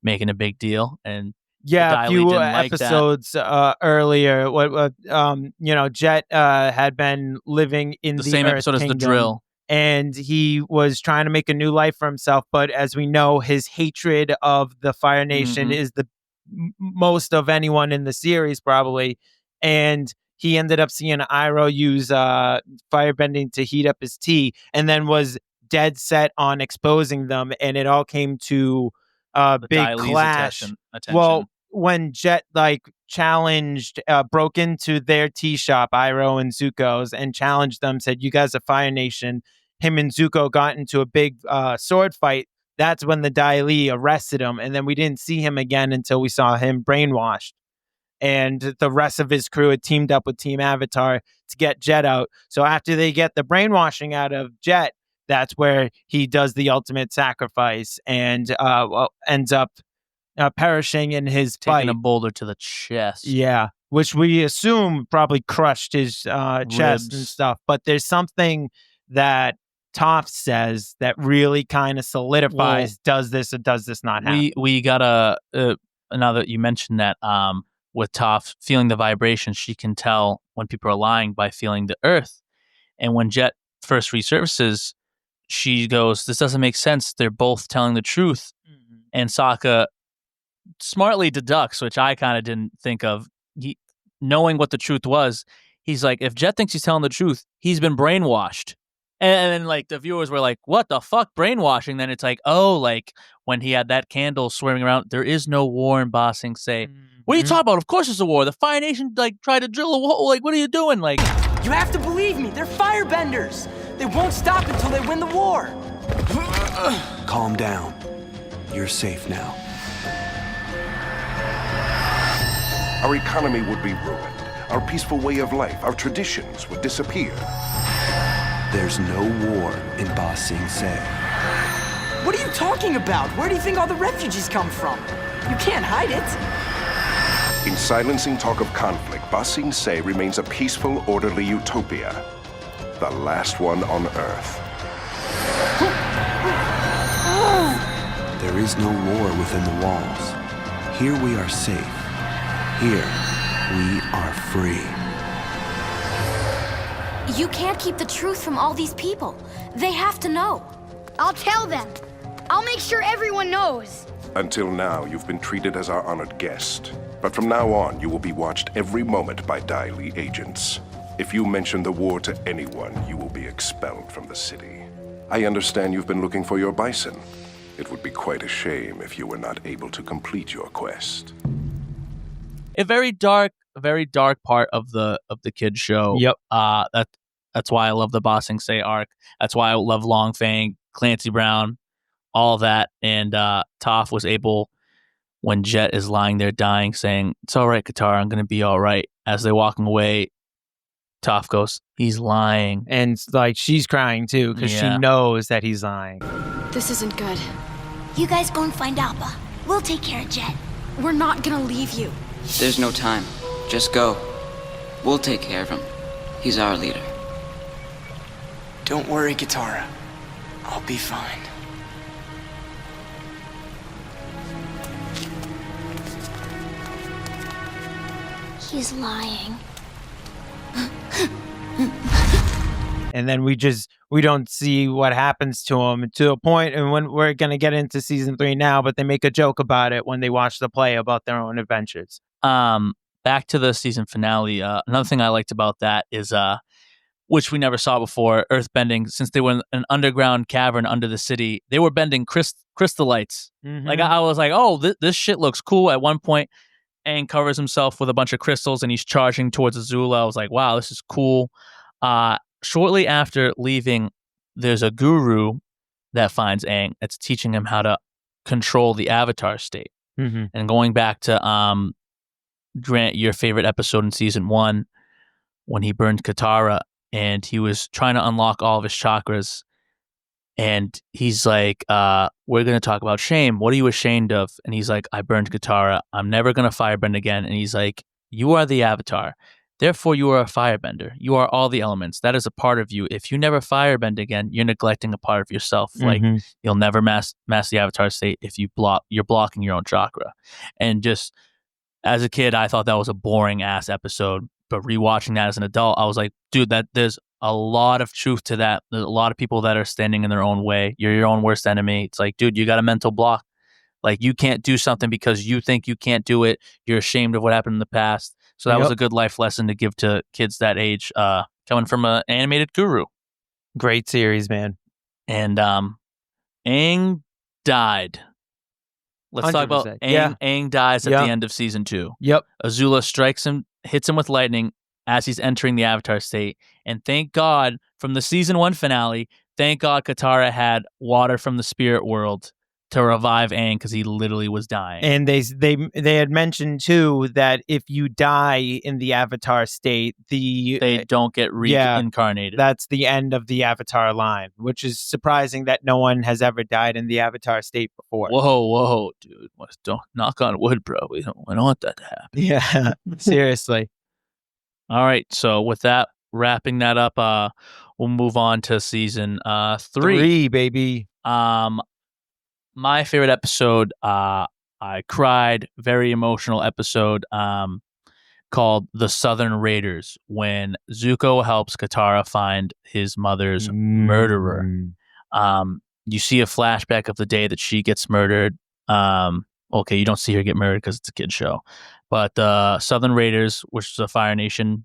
B: making a big deal. And
A: a few episodes earlier, Jet had been living in the
B: same
A: Earth
B: episode
A: Kingdom,
B: as the drill.
A: And he was trying to make a new life for himself. But as we know, his hatred of the Fire Nation is the most of anyone in the series, probably. And he ended up seeing Iroh use firebending to heat up his tea, and then was dead set on exposing them. And it all came to a big clash.
B: Attention.
A: Well, when Jet broke into their tea shop, Iroh and Zuko's, and challenged them, said, "You guys are Fire Nation." Him and Zuko got into a big sword fight. That's when the Dai Li arrested him, and then we didn't see him again until we saw him brainwashed. And the rest of his crew had teamed up with Team Avatar to get Jet out. So after they get the brainwashing out of Jet, that's where he does the ultimate sacrifice and ends up perishing in his fight.
B: Taking a boulder to the chest.
A: Yeah, which we assume probably crushed his chest and stuff. But there's something that Toph says that really kind of solidifies, does this or does this not happen?
B: We got now that you mentioned that, with Toph feeling the vibration, she can tell when people are lying by feeling the earth. And when Jet first resurfaces, she goes, this doesn't make sense. They're both telling the truth. And Sokka smartly deducts, which I kind of didn't think of, knowing what the truth was. He's like, if Jet thinks he's telling the truth, he's been brainwashed. And then, like, the viewers were like, what the fuck, brainwashing? Then it's like, oh, like, when he had that candle swimming around, there is no war in Ba Sing Se. What are you talking about? Of course there's a war. The Fire Nation, like, tried to drill a hole. Like, what are you doing? Like,
E: you have to believe me. They're firebenders. They won't stop until they win the war.
K: Calm down. You're safe now.
M: Our economy would be ruined. Our peaceful way of life, our traditions would disappear.
K: There's no war in Ba Sing Se.
E: What are you talking about? Where do you think all the refugees come from? You can't hide it.
M: In silencing talk of conflict, Ba Sing Se remains a peaceful, orderly utopia. The last one on Earth.
K: There is no war within the walls. Here we are safe. Here we are free.
C: You can't keep the truth from all these people. They have to know.
N: I'll tell them. I'll make sure everyone knows.
M: Until now, you've been treated as our honored guest. But from now on, you will be watched every moment by Dai Li agents. If you mention the war to anyone, you will be expelled from the city. I understand you've been looking for your bison. It would be quite a shame if you were not able to complete your quest.
B: A very dark part of the kids show.
A: Yep.
B: That's why I love the Ba Sing Se arc. That's why I love Long Fang, Clancy Brown, all that. And Toph was able, when Jet is lying there dying, saying, "It's all right, Katara, I'm gonna be all right." As they're walking away, Toph goes, "He's lying,"
A: and like she's crying too because she knows that he's lying.
J: This isn't good.
N: You guys go and find Appa. We'll take care of Jet.
J: We're not gonna leave you.
P: There's no time. Just go. We'll take care of him. He's our leader.
E: Don't worry, Katara. I'll be fine.
N: He's lying.
A: and then we don't see what happens to him to a point. And when we're gonna get into season 3 now, but they make a joke about it when they watch the play about their own adventures.
B: Back to the season finale. Another thing I liked about that is which we never saw before, earthbending. Since they were in an underground cavern under the city, they were bending crystallites. Like I was like, oh, this shit looks cool. At one point, Aang covers himself with a bunch of crystals and he's charging towards Azula. I was like, wow, this is cool. Shortly after leaving, there's a guru that finds Aang that's teaching him how to control the Avatar state. And going back to Grant, your favorite episode in season 1, when he burned Katara and he was trying to unlock all of his chakras. And he's like, we're going to talk about shame. What are you ashamed of? And he's like, I burned Katara. I'm never going to firebend again. And he's like, you are the Avatar. Therefore, you are a firebender. You are all the elements. That is a part of you. If you never firebend again, you're neglecting a part of yourself. Like, you'll never master the Avatar state if you're blocking your own chakra. And just as a kid, I thought that was a boring ass episode. But rewatching that as an adult, I was like, dude, there's a lot of truth to that. There's a lot of people that are standing in their own way. You're your own worst enemy. It's like, dude, you got a mental block. Like, you can't do something because you think you can't do it. You're ashamed of what happened in the past. So that was a good life lesson to give to kids that age, coming from an animated guru.
A: Great series, man.
B: And Aang died. Let's 100%. Talk about Aang. Yeah. Aang dies at the end of season 2.
A: Yep.
B: Azula strikes him, hits him with lightning as he's entering the Avatar state. And thank God, from the season 1 finale, thank God Katara had water from the spirit world to revive Aang because he literally was dying.
A: And they had mentioned too that if you die in the Avatar state,
B: they don't get reincarnated.
A: That's the end of the Avatar line, which is surprising that no one has ever died in the Avatar state before.
B: Whoa, dude! Don't knock on wood, bro. We don't want that to happen.
A: Yeah, seriously.
B: All right, so with that, wrapping that up, we'll move on to season 3.
A: 3, baby.
B: My favorite episode, I cried, very emotional episode, called The Southern Raiders, when Zuko helps Katara find his mother's murderer. You see a flashback of the day that she gets murdered. Okay, you don't see her get murdered because it's a kid's show. But the Southern Raiders, which is a Fire Nation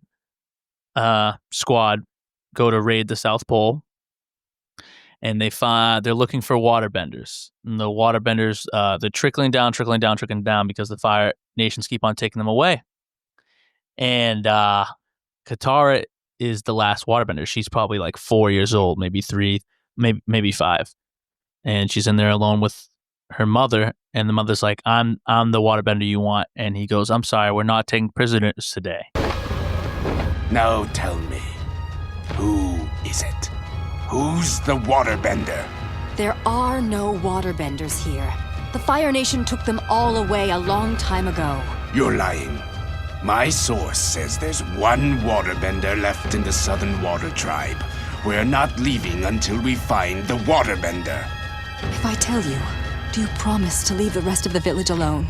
B: squad, go to raid the South Pole. And they're looking for waterbenders. And the waterbenders, they're trickling down because the Fire Nations keep on taking them away. And Katara is the last waterbender. She's probably like 4 years old, maybe 3, maybe 5. And she's in there alone with her mother. And the mother's like, I'm the waterbender you want. And he goes, I'm sorry, we're not taking prisoners today.
Q: Now tell me, who is it? Who's the waterbender?
R: There are no waterbenders here. The Fire Nation took them all away a long time ago.
Q: You're lying. My source says there's one waterbender left in the Southern Water Tribe. We're not leaving until we find the waterbender.
R: If I tell you, do you promise to leave the rest of the village alone?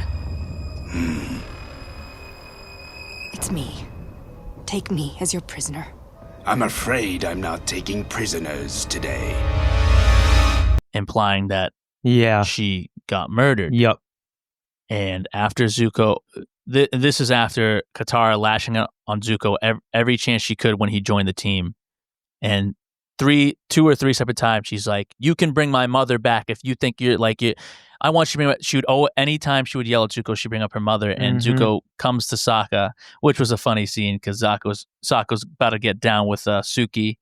R: It's me. Take me as your prisoner.
Q: I'm afraid I'm not taking prisoners today.
B: Implying that she got murdered.
A: Yep.
B: And after Zuko, this is after Katara lashing out on Zuko every chance she could when he joined the team. And 2 or 3 separate times, she's like, you can bring my mother back if you think you're like it. I want you to bring she would anytime she would yell at Zuko, she'd bring up her mother, and Zuko comes to Sokka, which was a funny scene because Sokka's about to get down with Suki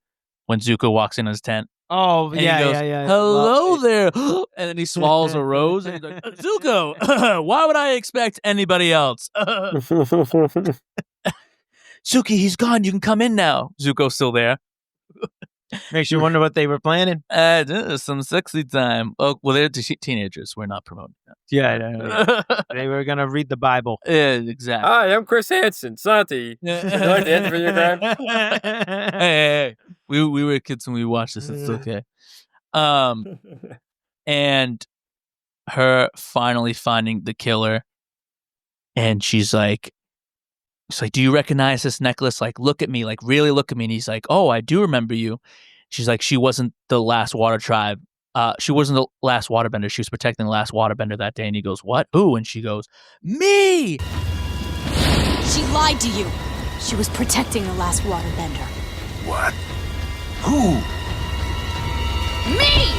B: when Zuko walks in his tent.
A: Oh,
B: and he goes, hello there. And then he swallows a rose and he's like, Zuko, why would I expect anybody else? Suki, he's gone. You can come in now. Zuko's still there.
A: Makes you wonder what they were planning.
B: Some sexy time. Oh, well, they're teenagers. We're not promoting that.
A: Yeah. They were going to read the Bible.
B: Yeah, exactly.
H: Hi, I'm Chris Hansen, Santi. Would you like to answer for your crime?
B: Hey. We were kids when we watched this. It's okay. And her finally finding the killer. And she's like, she's like, do you recognize this necklace? Like, look at me, like really look at me. And he's like, oh, I do remember you. She's like, she wasn't the last water tribe. She wasn't the last waterbender. She was protecting the last waterbender that day. And he goes, what? Who? And she goes, me!
R: She lied to you. She was protecting the last waterbender.
Q: What? Who?
C: Me!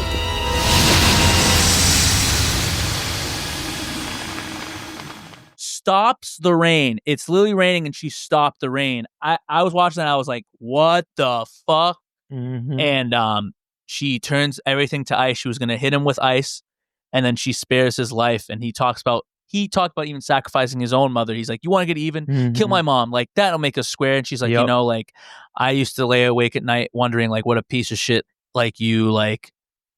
B: Stops the rain. It's literally raining and she stopped the rain. I was watching that. I was like, what the fuck?
A: Mm-hmm.
B: And she turns everything to ice. She was going to hit him with ice, and then she spares his life. And he talked about even sacrificing his own mother. He's like, you want to get even? Kill my mom. Like, that'll make us square. And she's like, like, I used to lay awake at night wondering, like, what a piece of shit, like, you, like,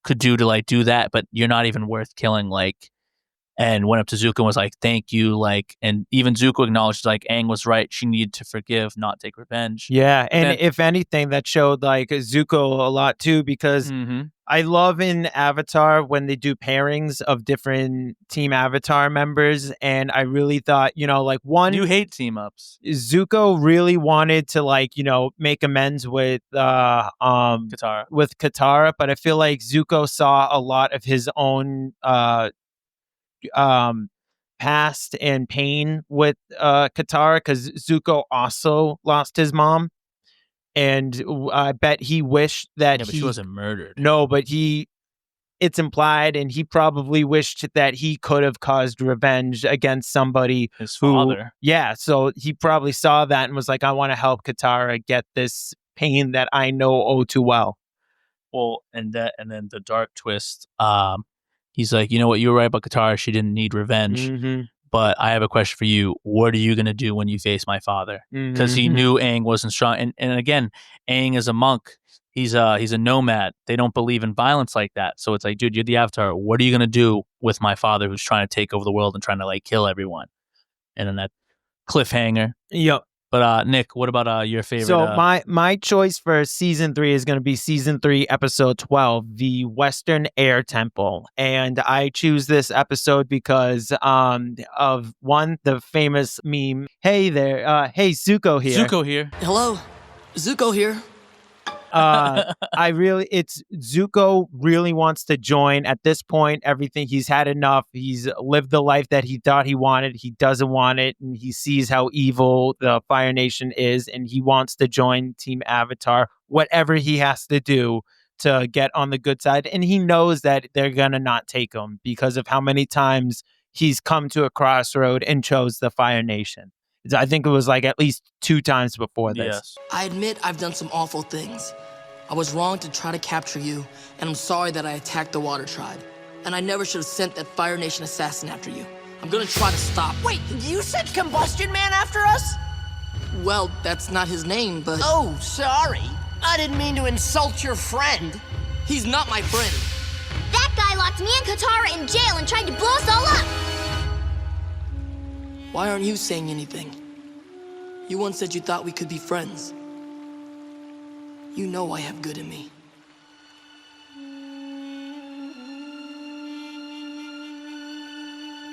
B: could do to, like, do that, but you're not even worth killing, like. And went up to Zuko and was like, thank you. Like, and even Zuko acknowledged, like, Aang was right. She needed to forgive, not take revenge.
A: Yeah. And if anything, that showed like Zuko a lot too, because I love in Avatar when they do pairings of different Team Avatar members. And I really thought, like
B: you hate team ups.
A: Zuko really wanted to like, make amends with
B: Katara.
A: With Katara, but I feel like Zuko saw a lot of his own past and pain with Katara, because Zuko also lost his mom, and I bet he wished that
B: but she wasn't murdered.
A: No, but it's implied, and he probably wished that he could have caused revenge against somebody,
B: his father.
A: Yeah, so he probably saw that and was like, I want to help Katara get this pain that I know oh too well.
B: Well, and then the dark twist. He's like, you know what? You were right about Katara. She didn't need revenge. But I have a question for you. What are you going to do when you face my father? Because he knew Aang wasn't strong. And again, Aang is a monk. He's a nomad. They don't believe in violence like that. So it's like, dude, you're the Avatar. What are you going to do with my father who's trying to take over the world and trying to like kill everyone? And then that cliffhanger.
A: Yep.
B: But Nick, what about your favorite?
A: So my choice for season 3 is going to be season 3, episode 12, the Western Air Temple, and I choose this episode because of one, the famous meme. Hey there, hey Zuko here.
B: Zuko here.
E: Hello, Zuko here.
A: It's Zuko really wants to join at this point. Everything, he's had enough. He's lived the life that he thought he wanted. He doesn't want it, and he sees how evil the Fire Nation is, and he wants to join Team Avatar, whatever he has to do to get on the good side. And he knows that they're gonna not take him because of how many times he's come to a crossroad and chose the Fire Nation. I think it was like at least 2 times before this.
B: Yes.
E: I admit I've done some awful things. I was wrong to try to capture you, and I'm sorry that I attacked the Water Tribe. And I never should have sent that Fire Nation assassin after you. I'm gonna try to stop. Wait, you said Combustion Man after us? Well, that's not his name, but... Oh, sorry. I didn't mean to insult your friend. He's not my friend.
N: That guy locked me and Katara in jail and tried to blow us all up!
E: Why aren't you saying anything? You once said you thought we could be friends. You know I have good in me.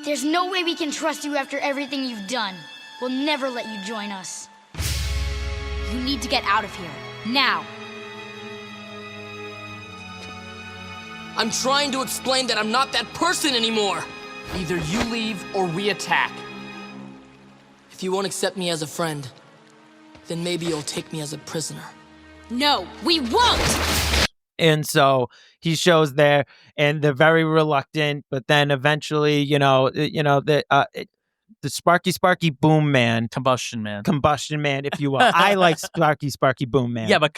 N: There's no way we can trust you after everything you've done. We'll never let you join us.
C: You need to get out of here, now.
E: I'm trying to explain that I'm not that person anymore.
S: Either you leave or we attack.
E: If you won't accept me as a friend, then maybe you'll take me as a prisoner.
C: No, we won't!
A: And so he shows there, and they're very reluctant, but then eventually, the Sparky Boom Man.
B: Combustion Man,
A: if you will. I like Sparky Boom Man.
B: Yeah, but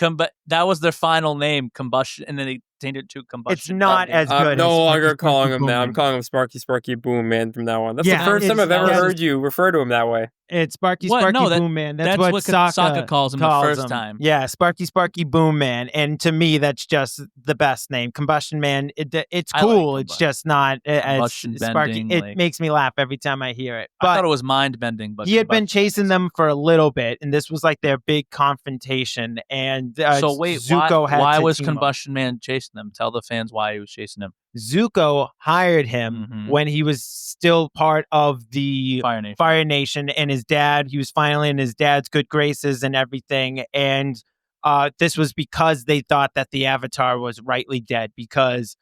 B: that was their final name, Combustion, and then they changed it to Combustion.
A: It's not as good.
H: I'm no longer calling him that. I'm calling him Sparky Boom Man from now on. That's the first time I've ever heard you refer to him that way.
A: It's Sparky Boom Man. That's what
B: Sokka calls him the first time.
A: Yeah, Sparky Boom Man. And to me, that's just the best name. Combustion Man, it's cool. It's just not as Sparky. It makes me laugh every time I hear it. But
B: I thought it was mind-bending. But
A: he had been chasing them for a little bit, and this was like their big confrontation. And
B: so wait,
A: Zuko
B: why was Combustion Man chasing them? Tell the fans why he was chasing them.
A: Zuko hired him when he was still part of the Fire Nation, and he was finally in his dad's good graces and everything. And this was because they thought that the Avatar was rightly dead, because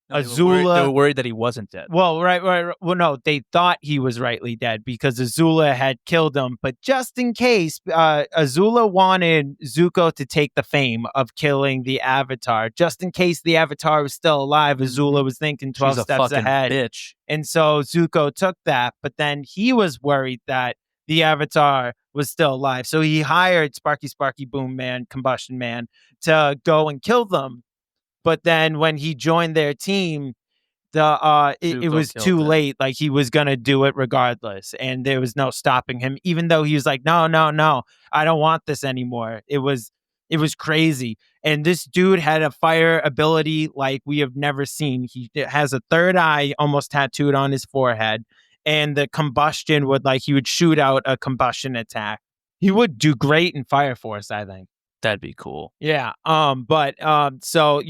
A: Azula...
B: They were worried that he wasn't dead.
A: Well, right. Well, no, they thought he was rightly dead because Azula had killed him. But just in case, Azula wanted Zuko to take the fame of killing the Avatar. Just in case the Avatar was still alive, Azula was thinking 12 steps ahead.
B: Bitch.
A: And so Zuko took that. But then he was worried that the Avatar was still alive. So he hired Sparky Boom Man, Combustion Man, to go and kill them. But then when he joined their team, it was too late. Like, he was going to do it regardless. And there was no stopping him, even though he was like, no, I don't want this anymore. It was crazy. And this dude had a fire ability like we have never seen. He has a third eye almost tattooed on his forehead. And the combustion he would shoot out a combustion attack. He would do great in Fire Force, I think.
B: That'd be cool.
A: Yeah. So,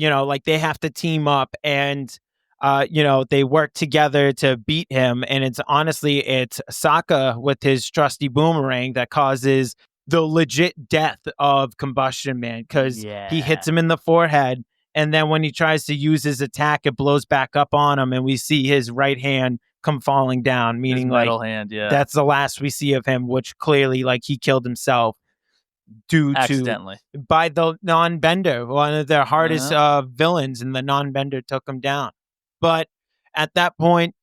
A: they have to team up, and they work together to beat him. And it's Sokka with his trusty boomerang that causes the legit death of Combustion Man, because he hits him in the forehead. And then when he tries to use his attack, it blows back up on him, and we see his right hand come falling down, meaning
B: his metal hand,
A: that's the last we see of him, which clearly he killed himself by the non-bender, one of their hardest villains, and the non-bender took him down. But at that point,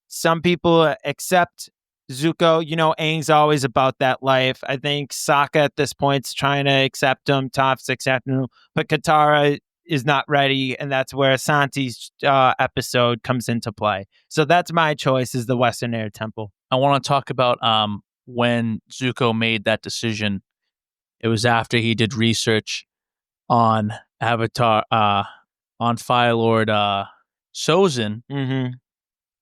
A: some people accept Zuko. Aang's always about that life. I think Sokka at this point's trying to accept him, Toph's accepting him, but Katara is not ready, and that's where Santi's episode comes into play. So that's my choice, is the Western Air Temple.
B: I want to talk about when Zuko made that decision. It was after he did research on Avatar, on Fire Lord Sozin,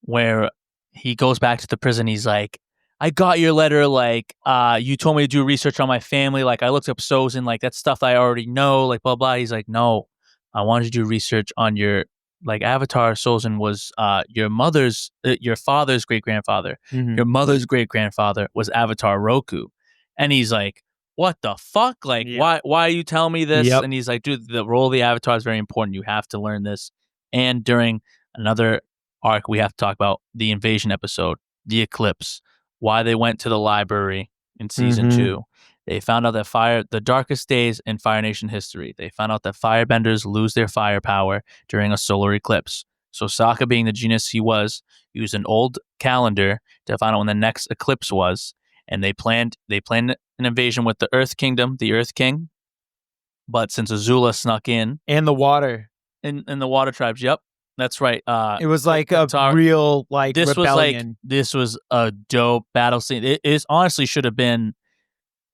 B: where he goes back to the prison. He's like, I got your letter. Like, you told me to do research on my family. Like, I looked up Sozin. Like, that's stuff I already know. Like, blah, blah. He's like, no, I wanted you to do research on your, Avatar Sozin was your father's great-grandfather. Your mother's great-grandfather was Avatar Roku. And he's like, what the fuck? Like, why are you telling me this? And he's like, dude, the role of the Avatar is very important. You have to learn this. And during another arc, we have to talk about the invasion episode, the eclipse, why they went to the library in season 2. They found out that the darkest days in Fire Nation history, they found out that firebenders lose their firepower during a solar eclipse. So Sokka, being the genius he was, used an old calendar to find out when the next eclipse was. And they planned an invasion with the Earth Kingdom, the Earth King. But since Azula snuck in,
A: and the water,
B: in the water tribes, yep, that's right.
A: It was like a real rebellion.
B: This was a dope battle scene. It honestly should have been.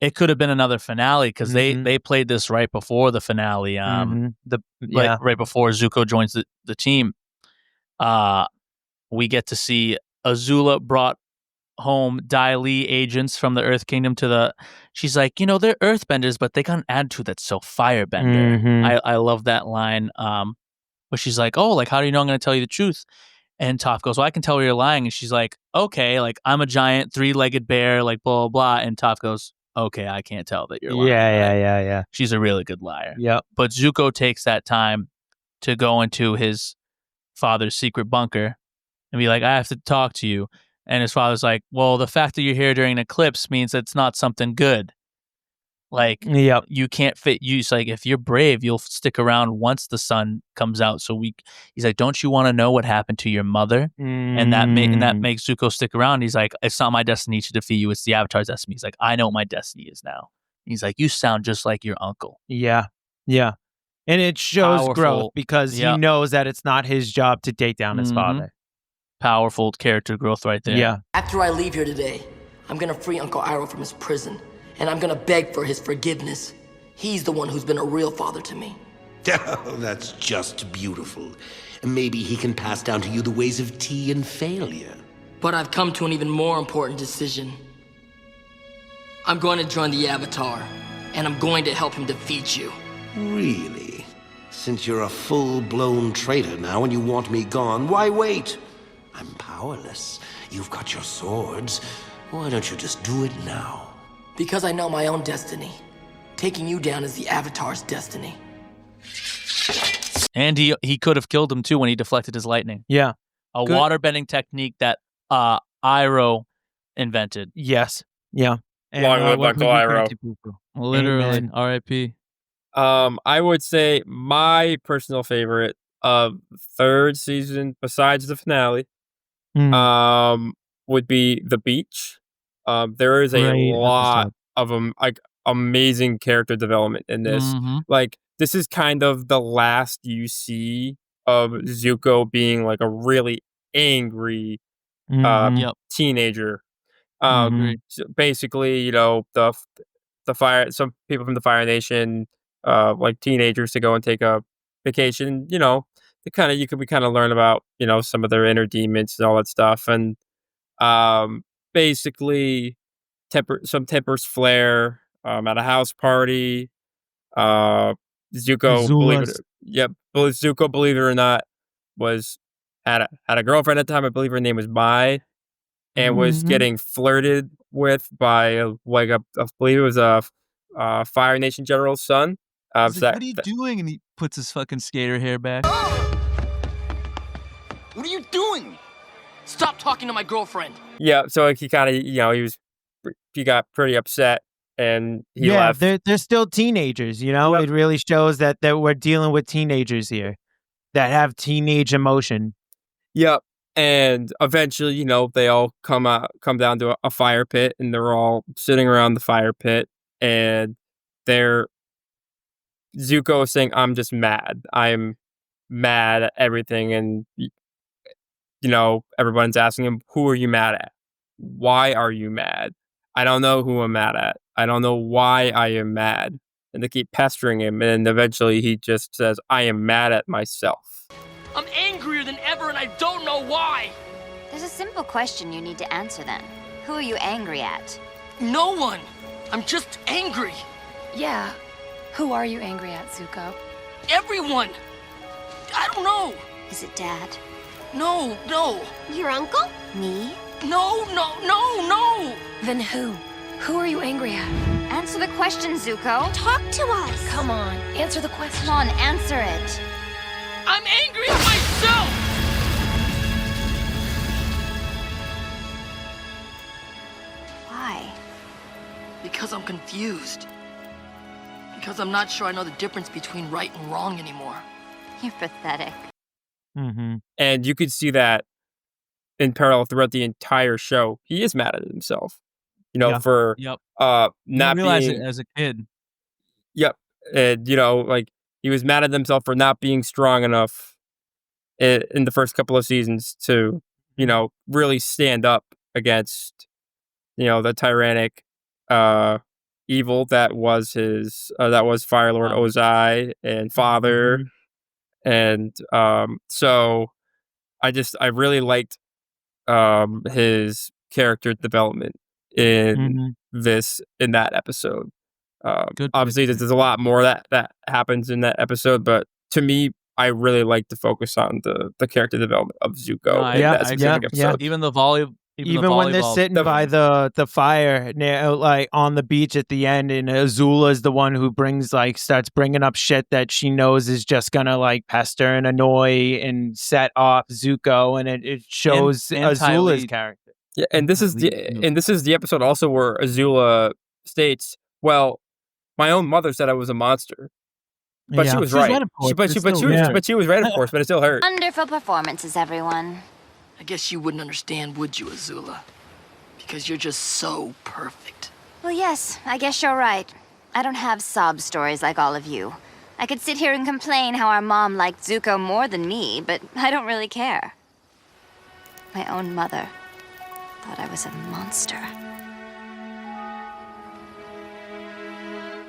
B: It could have been another finale, because they played this right before the finale. Right before Zuko joins the team. We get to see Azula brought home Dai Li agents from the Earth Kingdom she's like, they're earthbenders, but they got an attitude that's so firebender. I love that line. But she's like, oh, like, how do you know I'm going to tell you the truth? And Toph goes, well, I can tell you're lying. And she's like, okay, like, I'm a giant 3-legged bear, like, blah, blah, blah. And Toph goes, okay, I can't tell that you're lying.
A: Yeah.
B: She's a really good liar.
A: Yep.
B: But Zuko takes that time to go into his father's secret bunker and be like, I have to talk to you. And his father's like, well, the fact that you're here during an eclipse means it's not something good. Like, you can't fit. It's like, if you're brave, you'll stick around once the sun comes out. So he's like, don't you want to know what happened to your mother? And that makes Zuko stick around. He's like, it's not my destiny to defeat you. It's the Avatar's destiny. He's like, I know what my destiny is now. He's like, you sound just like your uncle.
A: Yeah. And it shows growth, because he knows that it's not his job to take down his father.
B: Powerful character growth right there.
A: Yeah.
E: After I leave here today, I'm gonna free Uncle Iroh from his prison, and I'm gonna beg for his forgiveness. He's the one who's been a real father to me.
D: Oh, that's just beautiful. Maybe he can pass down to you the ways of tea and failure.
E: But I've come to an even more important decision. I'm going to join the Avatar, and I'm going to help him defeat you.
D: Really? Since you're a full-blown traitor now and you want me gone, why wait? I'm powerless. You've got your swords. Why don't you just do it now?
E: Because I know my own destiny. Taking you down is the Avatar's destiny.
B: And he could have killed him too when he deflected his lightning.
A: Yeah.
B: A
A: Good.
B: waterbending technique that Iroh invented.
A: Yes. Yeah. And,
H: Long live
A: what
H: Uncle
A: would you
H: Iroh.
A: say to people?
B: Literally.
A: Amen.
B: R.I.P.
H: I would say my personal favorite of third season, besides the finale, would be The Beach. There is a
A: Great
H: lot
A: episode.
H: of amazing character development in this.
B: Mhm.
H: Like, this is kind of the last you see of Zuko being like a really angry
A: Mhm.
H: teenager.
A: Mhm.
H: So basically, you know, some people from the Fire Nation, like teenagers, to go and take a vacation. You know, we kind of learn about, you know, some of their inner demons and all that stuff, and basically tempers flare at a house party. Zuko,
A: Azula's.
H: Zuko, believe it or not, had a girlfriend at the time. I believe her name was Mai, and was
A: Mhm.
H: getting flirted with by I believe it was a Fire Nation general's son.
T: He's
H: So
T: like,
H: that,
T: what are you
H: that-
T: doing? And he puts his fucking skater hair back.
E: What are you doing? Stop talking to my girlfriend.
H: yeah, so like, he kind of, you know, he got pretty upset and he
A: Yeah,
H: left.
A: they're still teenagers, you know?
H: Yep.
A: It really shows that we're dealing with teenagers here that have teenage emotion.
H: Yep. And eventually, you know, they all come down to a fire pit, and they're all sitting around the fire pit, and Zuko is saying, "I'm just mad. I'm mad at everything." And you know, everyone's asking him, "Who are you mad at? Why are you mad?" "I don't know who I'm mad at. I don't know why I am mad." And they keep pestering him, and eventually he just says, "I am mad at myself."
E: I'm angrier than ever, and I don't know why.
L: There's a simple question you need to answer then. Who are you angry at?
E: No one. I'm just angry.
J: Yeah. Who are you angry at, Zuko?
E: Everyone. I don't know.
L: Is it Dad?
E: No.
J: Your uncle?
L: Me?
E: No.
J: Then who? Who are you angry at?
L: Answer the question, Zuko.
J: Talk to us. Come on, answer the question.
L: Come on, answer it.
E: I'm angry at myself.
L: Why?
E: Because I'm confused. Because I'm not sure I know the difference between right and wrong anymore.
L: You're pathetic.
A: Mm-hmm.
H: And you could see that in parallel throughout the entire show. He is mad at himself, you know, for not
T: realize
H: being
T: it as a kid.
H: Yep. And, you know, like, he was mad at himself for not being strong enough in the first couple of seasons to, you know, really stand up against, you know, the tyrannic evil that was Fire Lord Ozai and father. And so I really liked his character development in that episode. Obviously, there's a lot more that happens in that episode, but to me, I really like to focus on the character development of Zuko in that specific episode.
B: Even the volley.
A: Even when they're sitting by the fire, like on the beach at the end, and Azula is the one who starts bringing up shit that she knows is just gonna like pester and annoy and set off Zuko, and it shows
B: And
A: Azula's
B: Tylee.
A: character.
H: Yeah, and this is the episode also where Azula states, "Well, my own mother said I was a monster." But she was right.
T: of course,
H: But she was right, of course, but it still hurt.
L: Wonderful performances, everyone.
E: I guess you wouldn't understand, would you, Azula? Because you're just so perfect.
L: Well, yes, I guess you're right. I don't have sob stories like all of you. I could sit here and complain how our mom liked Zuko more than me, but I don't really care. My own mother thought I was a monster.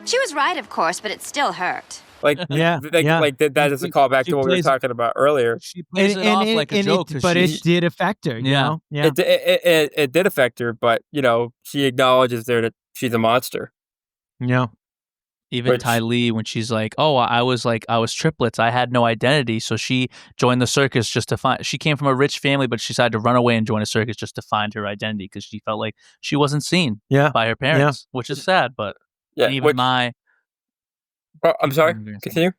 L: She was right, of course, but it still hurt.
H: Like, that is a callback to what we were talking about earlier.
T: She plays it off like a joke.
A: But it did affect her, you know? Yeah.
H: It did affect her, but, you know, she acknowledges there that she's a monster.
A: Yeah.
B: Even Ty Lee, when she's like, "Oh, I was triplets. I had no identity." So she joined the circus just to find. She came from a rich family, but she decided to run away and join a circus just to find her identity because she felt like she wasn't seen by her parents, which is sad. But even
H: I'm sorry. Continue.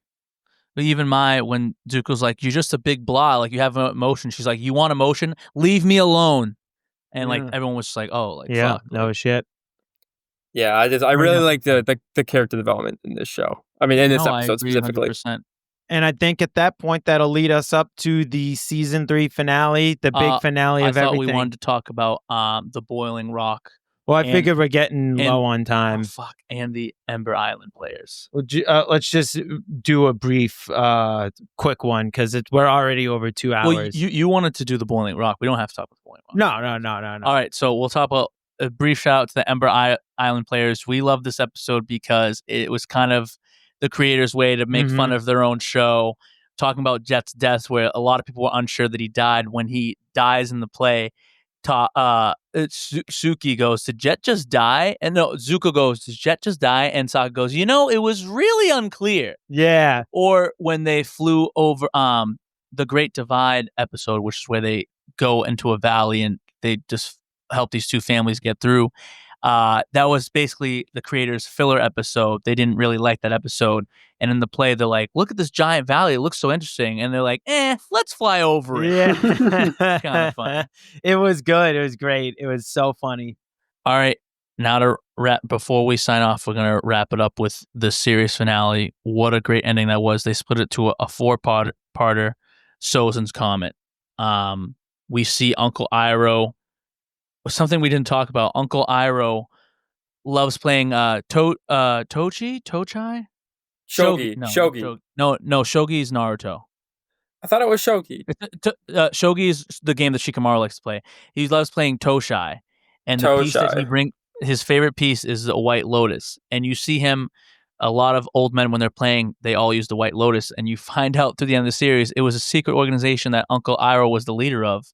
B: But even when Zuko's like, "You're just a big blah. Like you have no emotion." She's like, "You want emotion? Leave me alone." And like everyone was just like, "Oh, like fuck."
A: No shit.
H: Yeah, I really like the character development in this show. I mean, in this episode specifically.
B: 100%.
A: And I think at that point that'll lead us up to the season 3 finale, the big finale of everything.
B: I thought we wanted to talk about the boiling rock.
A: Well, I figured we're getting low on time.
B: Oh, fuck, and the Ember Island players.
A: Let's just do a brief, quick one because we're already over 2 hours.
B: Well, you wanted to do the boiling rock. We don't have to talk about the boiling rock.
A: No.
B: All right, so we'll talk about a brief shout out to the Ember Island players. We love this episode because it was kind of the creators' way to make fun of their own show, talking about Jet's death, where a lot of people were unsure that he died. When he dies in the play, Suki goes, "Did Jet just die?" And no, Zuko goes, "Did Jet just die?" And Sokka goes, "It was really unclear."
A: Yeah.
B: Or when they flew over the Great Divide episode, which is where they go into a valley and they just help these two families get through. That was basically the creators' filler episode. They didn't really like that episode. And in the play, they're like, "Look at this giant valley. It looks so interesting." And they're like, let's fly over it.
A: Yeah.
B: It's kind of funny.
A: It was good. It was great. It was so funny.
B: All right. Now to wrap, before we sign off, we're going to wrap it up with the series finale. What a great ending that was. They split it to a 4-parter, Sozin's Comet. We see Uncle Iroh. Something we didn't talk about. Uncle Iroh loves playing Tochai?
H: Shogi.
B: No, Shogi is Naruto.
H: I thought it was Shogi.
B: Shogi is the game that Shikamaru likes to play. He loves playing Toshai. And the piece that he brings, his favorite piece is the White Lotus. And you see him, a lot of old men, when they're playing, they all use the White Lotus. And you find out through the end of the series, it was a secret organization that Uncle Iroh was the leader of.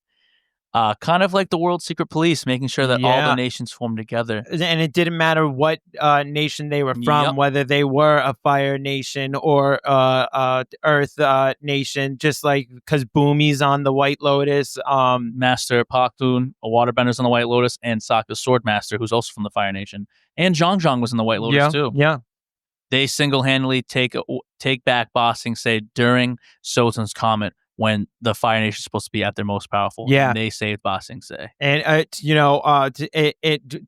B: Kind of like the World Secret Police, making sure that all the nations form together.
A: And it didn't matter what nation they were from, whether they were a fire nation or earth nation, just like because Boomy's on the White Lotus.
B: Master Pakun, a waterbender's on the White Lotus, and Sokka's Swordmaster, who's also from the Fire Nation. And Zhang was in the White Lotus too.
A: Yeah.
B: They single-handedly take back Ba Sing Se during Sozin's Comet, when the Fire Nation is supposed to be at their most powerful.
A: Yeah.
B: And they saved Ba Sing Se.
A: And,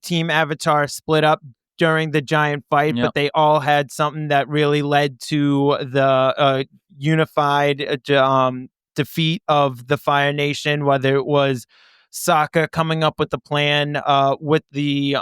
A: Team Avatar split up during the giant fight, but they all had something that really led to the unified defeat of the Fire Nation, whether it was Sokka coming up with the plan with the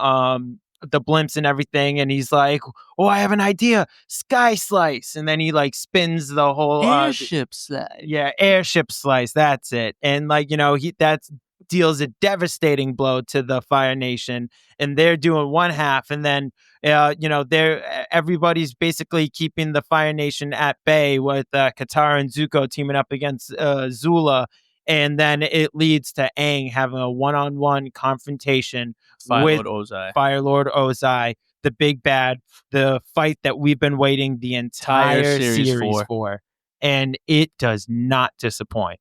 A: blimps and everything, and he's like, "Oh, I have an idea, Sky Slice," and then he like spins the whole
B: airship slice.
A: Yeah, airship slice. That's it. And that deals a devastating blow to the Fire Nation, and they're doing one half, and then everybody's basically keeping the Fire Nation at bay with Katara and Zuko teaming up against Zula. And then it leads to Aang having a one-on-one confrontation with Fire Lord Ozai, the big bad, the fight that we've been waiting the entire series for. And it does not disappoint.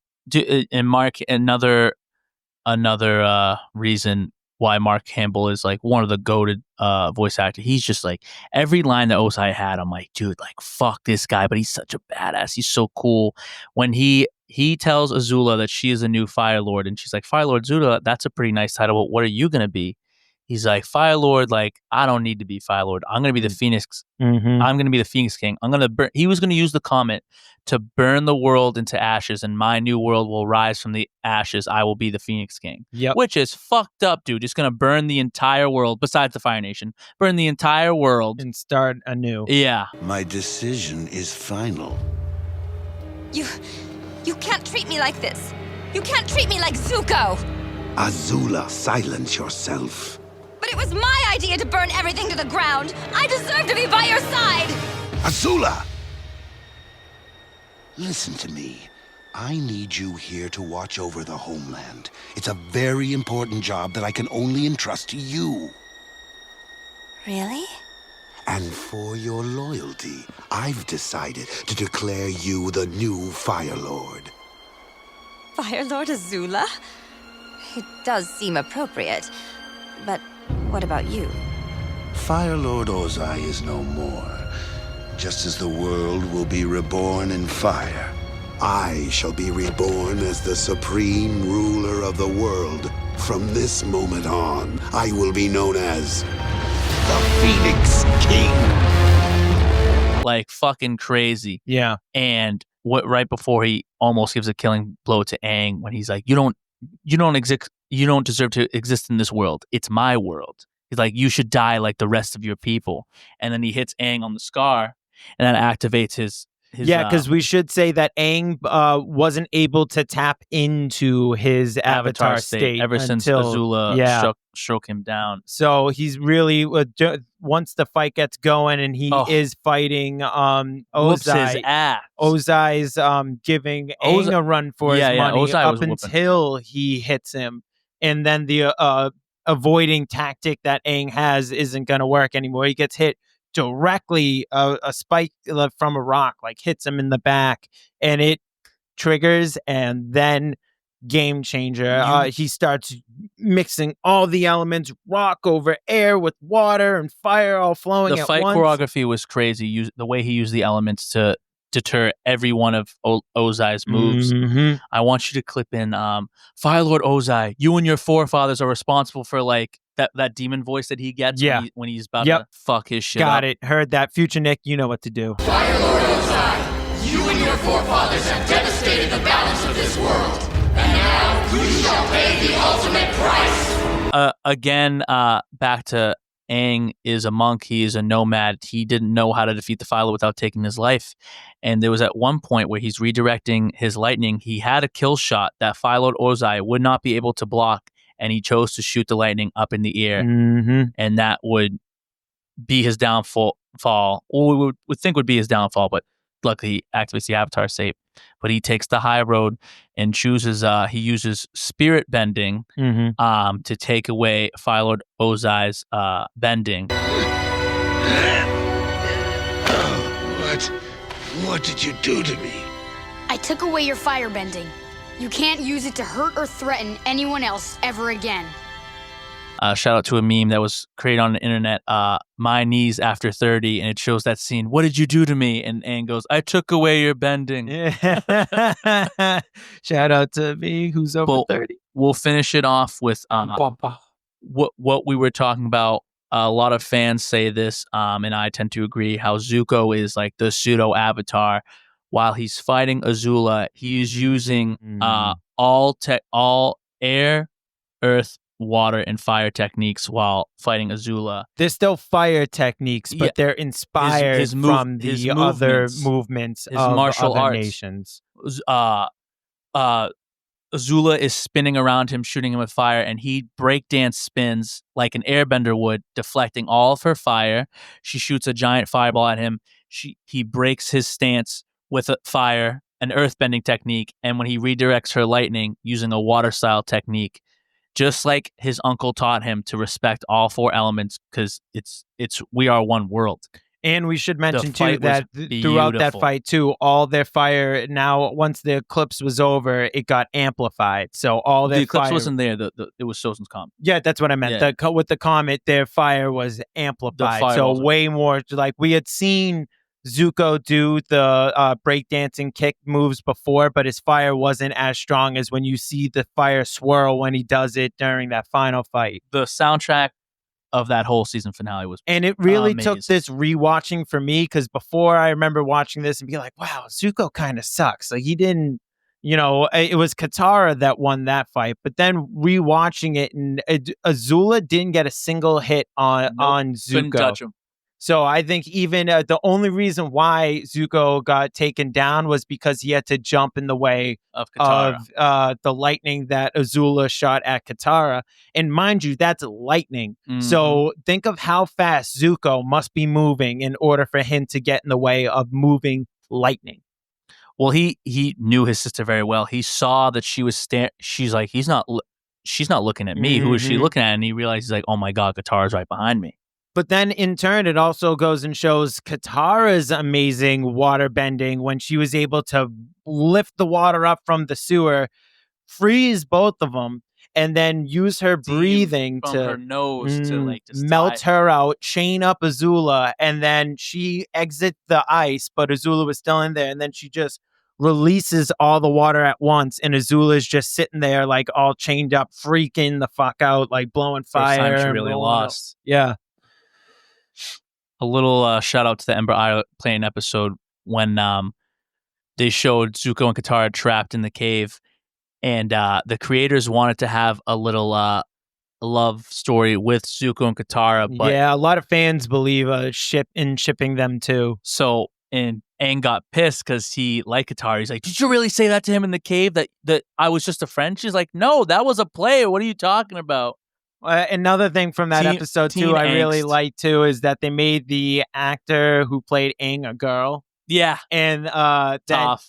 B: And Mark, another reason why Mark Hamill is like one of the goated voice actors. He's just like, every line that Ozai had, I'm like, dude, like, fuck this guy, but he's such a badass. He's so cool. When he tells Azula that she is a new Fire Lord, and she's like, "Fire Lord Azula, that's a pretty nice title, but what are you going to be?" He's like, "Fire Lord, like, I don't need to be Fire Lord. I'm going to be the Phoenix.
A: Mm-hmm.
B: I'm going to be the Phoenix King. I'm going to burn." He was going to use the comet to burn the world into ashes, and my new world will rise from the ashes. I will be the Phoenix King.
A: Yep.
B: Which is fucked up, dude. Just going to burn the entire world, besides the Fire Nation. Burn the entire world.
A: And start anew.
B: Yeah.
G: My decision is final.
L: You can't treat me like this. You can't treat me like Zuko.
D: Azula, silence yourself.
L: But it was my idea to burn everything to the ground. I deserve to be by your side.
D: Azula! Listen to me. I need you here to watch over the homeland. It's a very important job that I can only entrust to you.
L: Really?
D: And for your loyalty, I've decided to declare you the new Fire Lord.
L: Fire Lord Azula? It does seem appropriate. But what about you?
D: Fire Lord Ozai is no more. Just as the world will be reborn in fire, I shall be reborn as the supreme ruler of the world. From this moment on, I will be known as the Phoenix King.
B: Like fucking crazy.
A: Yeah.
B: And right before he almost gives a killing blow to Aang, when he's like, you don't deserve to exist in this world. It's my world. He's like, you should die like the rest of your people. And then he hits Aang on the scar, and that activates his
A: because we should say that Aang wasn't able to tap into his avatar state
B: ever since
A: until,
B: Azula struck him down.
A: So he's really once the fight gets going and he is fighting
B: whoops his ass.
A: Ozai's giving Aang a run for his money
B: Ozai
A: up
B: was whooping.
A: until he hits him, and then the avoiding tactic that Aang has isn't going to work anymore. He gets hit directly, a spike from a rock like hits him in the back, and it triggers, and then game changer. He starts mixing all the elements, rock over air with water and fire all flowing at once.
B: The fight choreography was crazy. The way he used the elements to deter every one of Ozai's moves.
A: Mm-hmm.
B: I want you to clip in Fire Lord Ozai, you and your forefathers are responsible for like that demon voice that he gets when he's about to fuck his shit up.
A: Got it. Heard that. Future Nick, you know what to do.
U: Fire Lord Ozai, you and your forefathers have devastated the balance of this world. And now you shall pay the ultimate price.
B: Again, back to Aang is a monk. He is a nomad. He didn't know how to defeat the Fire Lord without taking his life. And there was at one point where he's redirecting his lightning. He had a kill shot that Fire Lord Ozai would not be able to block, and he chose to shoot the lightning up in the air.
A: Mm-hmm.
B: And that would be his downfall. Or we would think would be his downfall, but luckily he activates the Avatar state. But he takes the high road and chooses, he uses spirit bending to take away Fire Lord Ozai's bending.
D: What did you do to me?
N: I took away your fire bending. You can't use it to hurt or threaten anyone else ever again.
B: Shout out to a meme that was created on the internet, my knees after 30, and it shows that scene. What did you do to me? And Aang goes, I took away your bending.
A: Yeah. Shout out to me, who's over 30.
B: We'll finish it off with what we were talking about. A lot of fans say this, and I tend to agree, how Zuko is like the pseudo avatar. While he's fighting Azula, he's using all air, earth, water, and fire techniques while fighting Azula.
A: They're still fire techniques, but they're inspired from the other movements of
B: martial
A: other
B: arts.
A: nations.
B: Azula is spinning around him, shooting him with fire, and he breakdance spins like an airbender would, deflecting all of her fire. She shoots a giant fireball at him. He breaks his stance with a fire, an earthbending technique, and when he redirects her lightning using a water style technique, just like his uncle taught him to respect all four elements, because we are one world.
A: And we should mention too that throughout that fight too, all their fire now, once the eclipse was over, it got amplified. So all their
B: the eclipse
A: fire
B: wasn't there. It was Sozin's comet.
A: Yeah, that's what I meant.
B: Yeah.
A: With the comet, their fire was amplified. So way more, like we had seen Zuko do the breakdancing kick moves before, but his fire wasn't as strong as when you see the fire swirl when he does it during that final fight.
B: The soundtrack of that whole season finale was
A: and it really took this rewatching for me, because before I remember watching this and be like, wow, Zuko kind of sucks. Like he didn't, it was Katara that won that fight, but then rewatching it, and Azula didn't get a single hit on Zuko.
B: Couldn't touch him.
A: So I think even the only reason why Zuko got taken down was because he had to jump in the way
B: of Katara.
A: The lightning that Azula shot at Katara. And mind you, that's lightning.
B: Mm-hmm.
A: So think of how fast Zuko must be moving in order for him to get in the way of moving lightning.
B: Well, he knew his sister very well. He saw that she was she's like, she's not looking at me.
A: Mm-hmm.
B: Who is she looking at? And he realizes, like, oh my God, Katara's right behind me.
A: But then in turn, it also goes and shows Katara's amazing water bending when she was able to lift the water up from the sewer, freeze both of them, and then use her breathing
B: from
A: to
B: her nose to like just
A: melt
B: tie-
A: her out, chain up Azula, and then she exits the ice, but Azula was still in there, and then she just releases all the water at once, and Azula's just sitting there like all chained up, freaking the fuck out, like blowing
B: First time
A: fire.
B: she
A: and
B: really
A: rolling up.
B: lost.
A: Yeah.
B: A little shout out to the Ember Airplane episode when they showed Zuko and Katara trapped in the cave, and the creators wanted to have a little love story with Zuko and Katara, but
A: Yeah, a lot of fans believe shipping them too.
B: So and Aang got pissed because he liked Katara. He's like, "Did you really say that to him in the cave? That I was just a friend?" She's like, "No, that was a play. What are you talking about?"
A: Another thing from that episode too, I really
B: angst.
A: liked too, is that they made the actor who played Aang a girl.
B: Yeah,
A: and
B: Toph.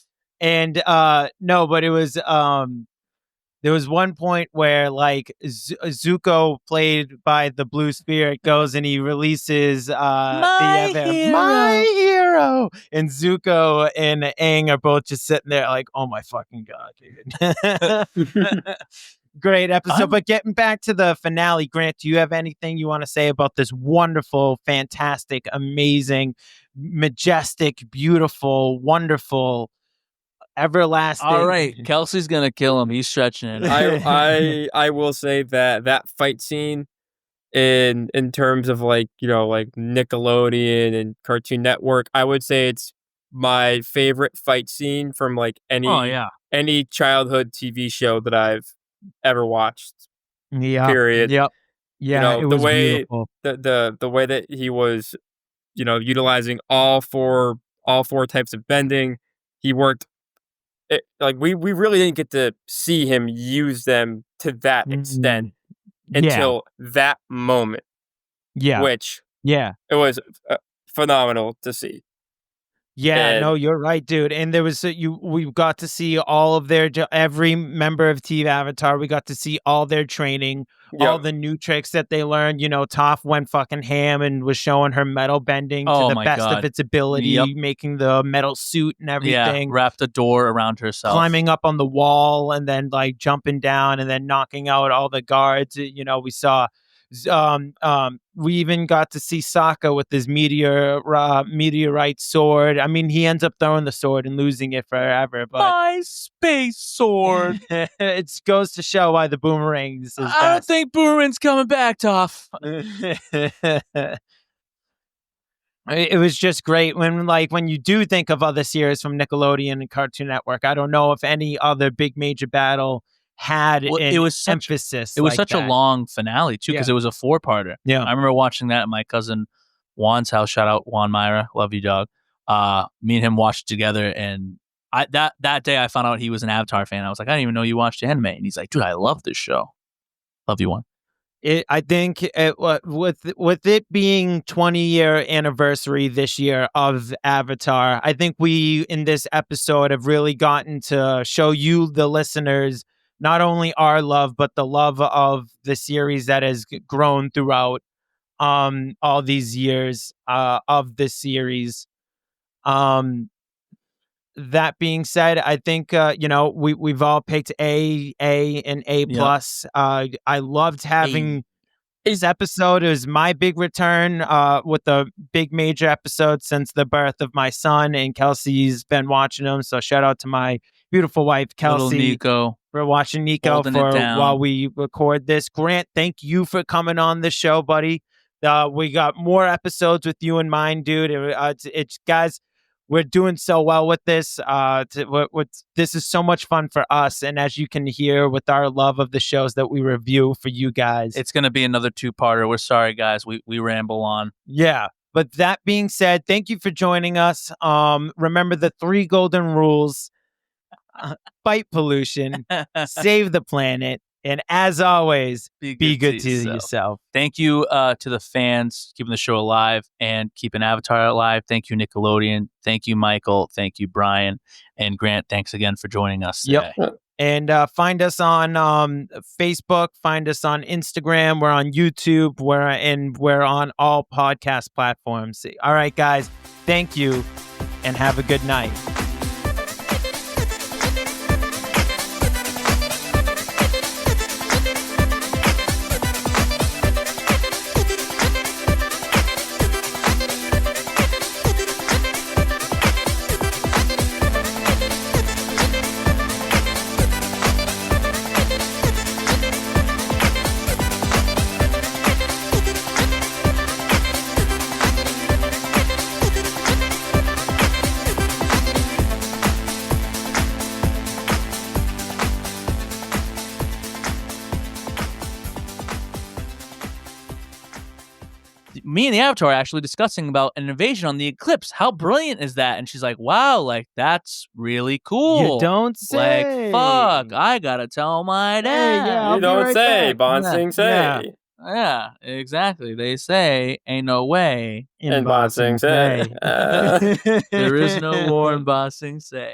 A: No, but it was there was one point where like Zuko, played by the Blue Spirit, goes and he releases
B: My hero.
A: My hero, and Zuko and Aang are both just sitting there like, oh my fucking god, dude. Great episode. But getting back to the finale, Grant, do you have anything you want to say about this wonderful, fantastic, amazing, majestic, beautiful, wonderful, everlasting?
B: All right, Kelsey's gonna kill him. He's stretching it.
H: I will say that fight scene in terms of like, you know, like Nickelodeon and Cartoon Network, I would say it's my favorite fight scene from like any childhood TV show that I've ever watched.
A: Yeah.
H: Period.
A: Yep. Yeah,
H: You know,
A: it
H: the
A: was
H: way
A: beautiful.
H: the way that he was, you know, utilizing all four types of bending. He worked like we really didn't get to see him use them to that extent until that moment.
A: Yeah.
H: Which
A: Yeah.
H: it was phenomenal to see.
A: Yeah,
H: And-
A: no, you're right, dude. And there was we got to see all of every member of Team Avatar. We got to see all their training, all the new tricks that they learned. You know, Toph went fucking ham and was showing her metal bending to
B: Oh
A: the
B: my
A: best
B: God.
A: of its ability,
B: Yep.
A: making the metal suit and
B: Yeah,
A: everything.
B: wrapped a door around herself.
A: Climbing up on the wall and then like jumping down and then knocking out all the guards. You know, we saw. We even got to see Sokka with his meteorite sword. I mean, he ends up throwing the sword and losing it forever. But
B: My space sword.
A: it goes to show why the boomerang is
B: I don't think Boomerang's coming back, Toph.
A: It was just great when you do think of other series from Nickelodeon and Cartoon Network. I don't know if any other big major battle had
B: It was such
A: emphasis.
B: It was
A: like
B: such
A: that.
B: a long finale too, because
A: Yeah.
B: it was a 4-parter.
A: Yeah.
B: I remember watching that at my cousin Juan's house. Shout out Juan Myra, love you, dog. Me and him watched it together, and that day I found out he was an Avatar fan. I was like, I didn't even know you watched anime, and he's like, dude, I love this show. Love you, Juan.
A: I think with it being 20-year anniversary this year of Avatar, I think we in this episode have really gotten to show you, the listeners, not only our love but the love of the series that has grown throughout all these years of this series. That being said, I think we've all picked A and A plus. I loved having this episode. It was my big return with the big major episode since the birth of my son, and Kelsey's been watching them. So shout out to my beautiful wife Kelsey,
B: Little Nico,
A: for watching Nico
B: holding it down
A: while we record this. Grant, thank you for coming on the show, buddy. We got more episodes with you in mind, dude. It's guys. We're doing so well with this. This is so much fun for us, and as you can hear, with our love of the shows that we review for you guys,
B: it's gonna be another 2-parter. We're sorry, guys. We ramble on.
A: Yeah, but that being said, thank you for joining us. Remember the 3 golden rules: fight pollution, save the planet, And as always, be good to yourself.
B: Thank you to the fans keeping the show alive and keeping Avatar alive. Thank you, Nickelodeon. Thank you, Michael. Thank you, Brian. And Grant, thanks again for joining us today.
A: Yep. And find us on Facebook. Find us on Instagram. We're on YouTube. We're on all podcast platforms. All right, guys. Thank you, and have a good night.
B: Me and the Avatar are actually discussing about an invasion on the eclipse. How brilliant is that? And she's like, wow, like, that's really cool.
A: You don't say.
B: Like, fuck, I gotta tell my dad.
A: Hey, yeah,
H: You don't say, Bon Sing say.
B: Yeah, exactly. They say, ain't no way.
H: In Bon Sing say.
B: There is no war in Ba Sing Se.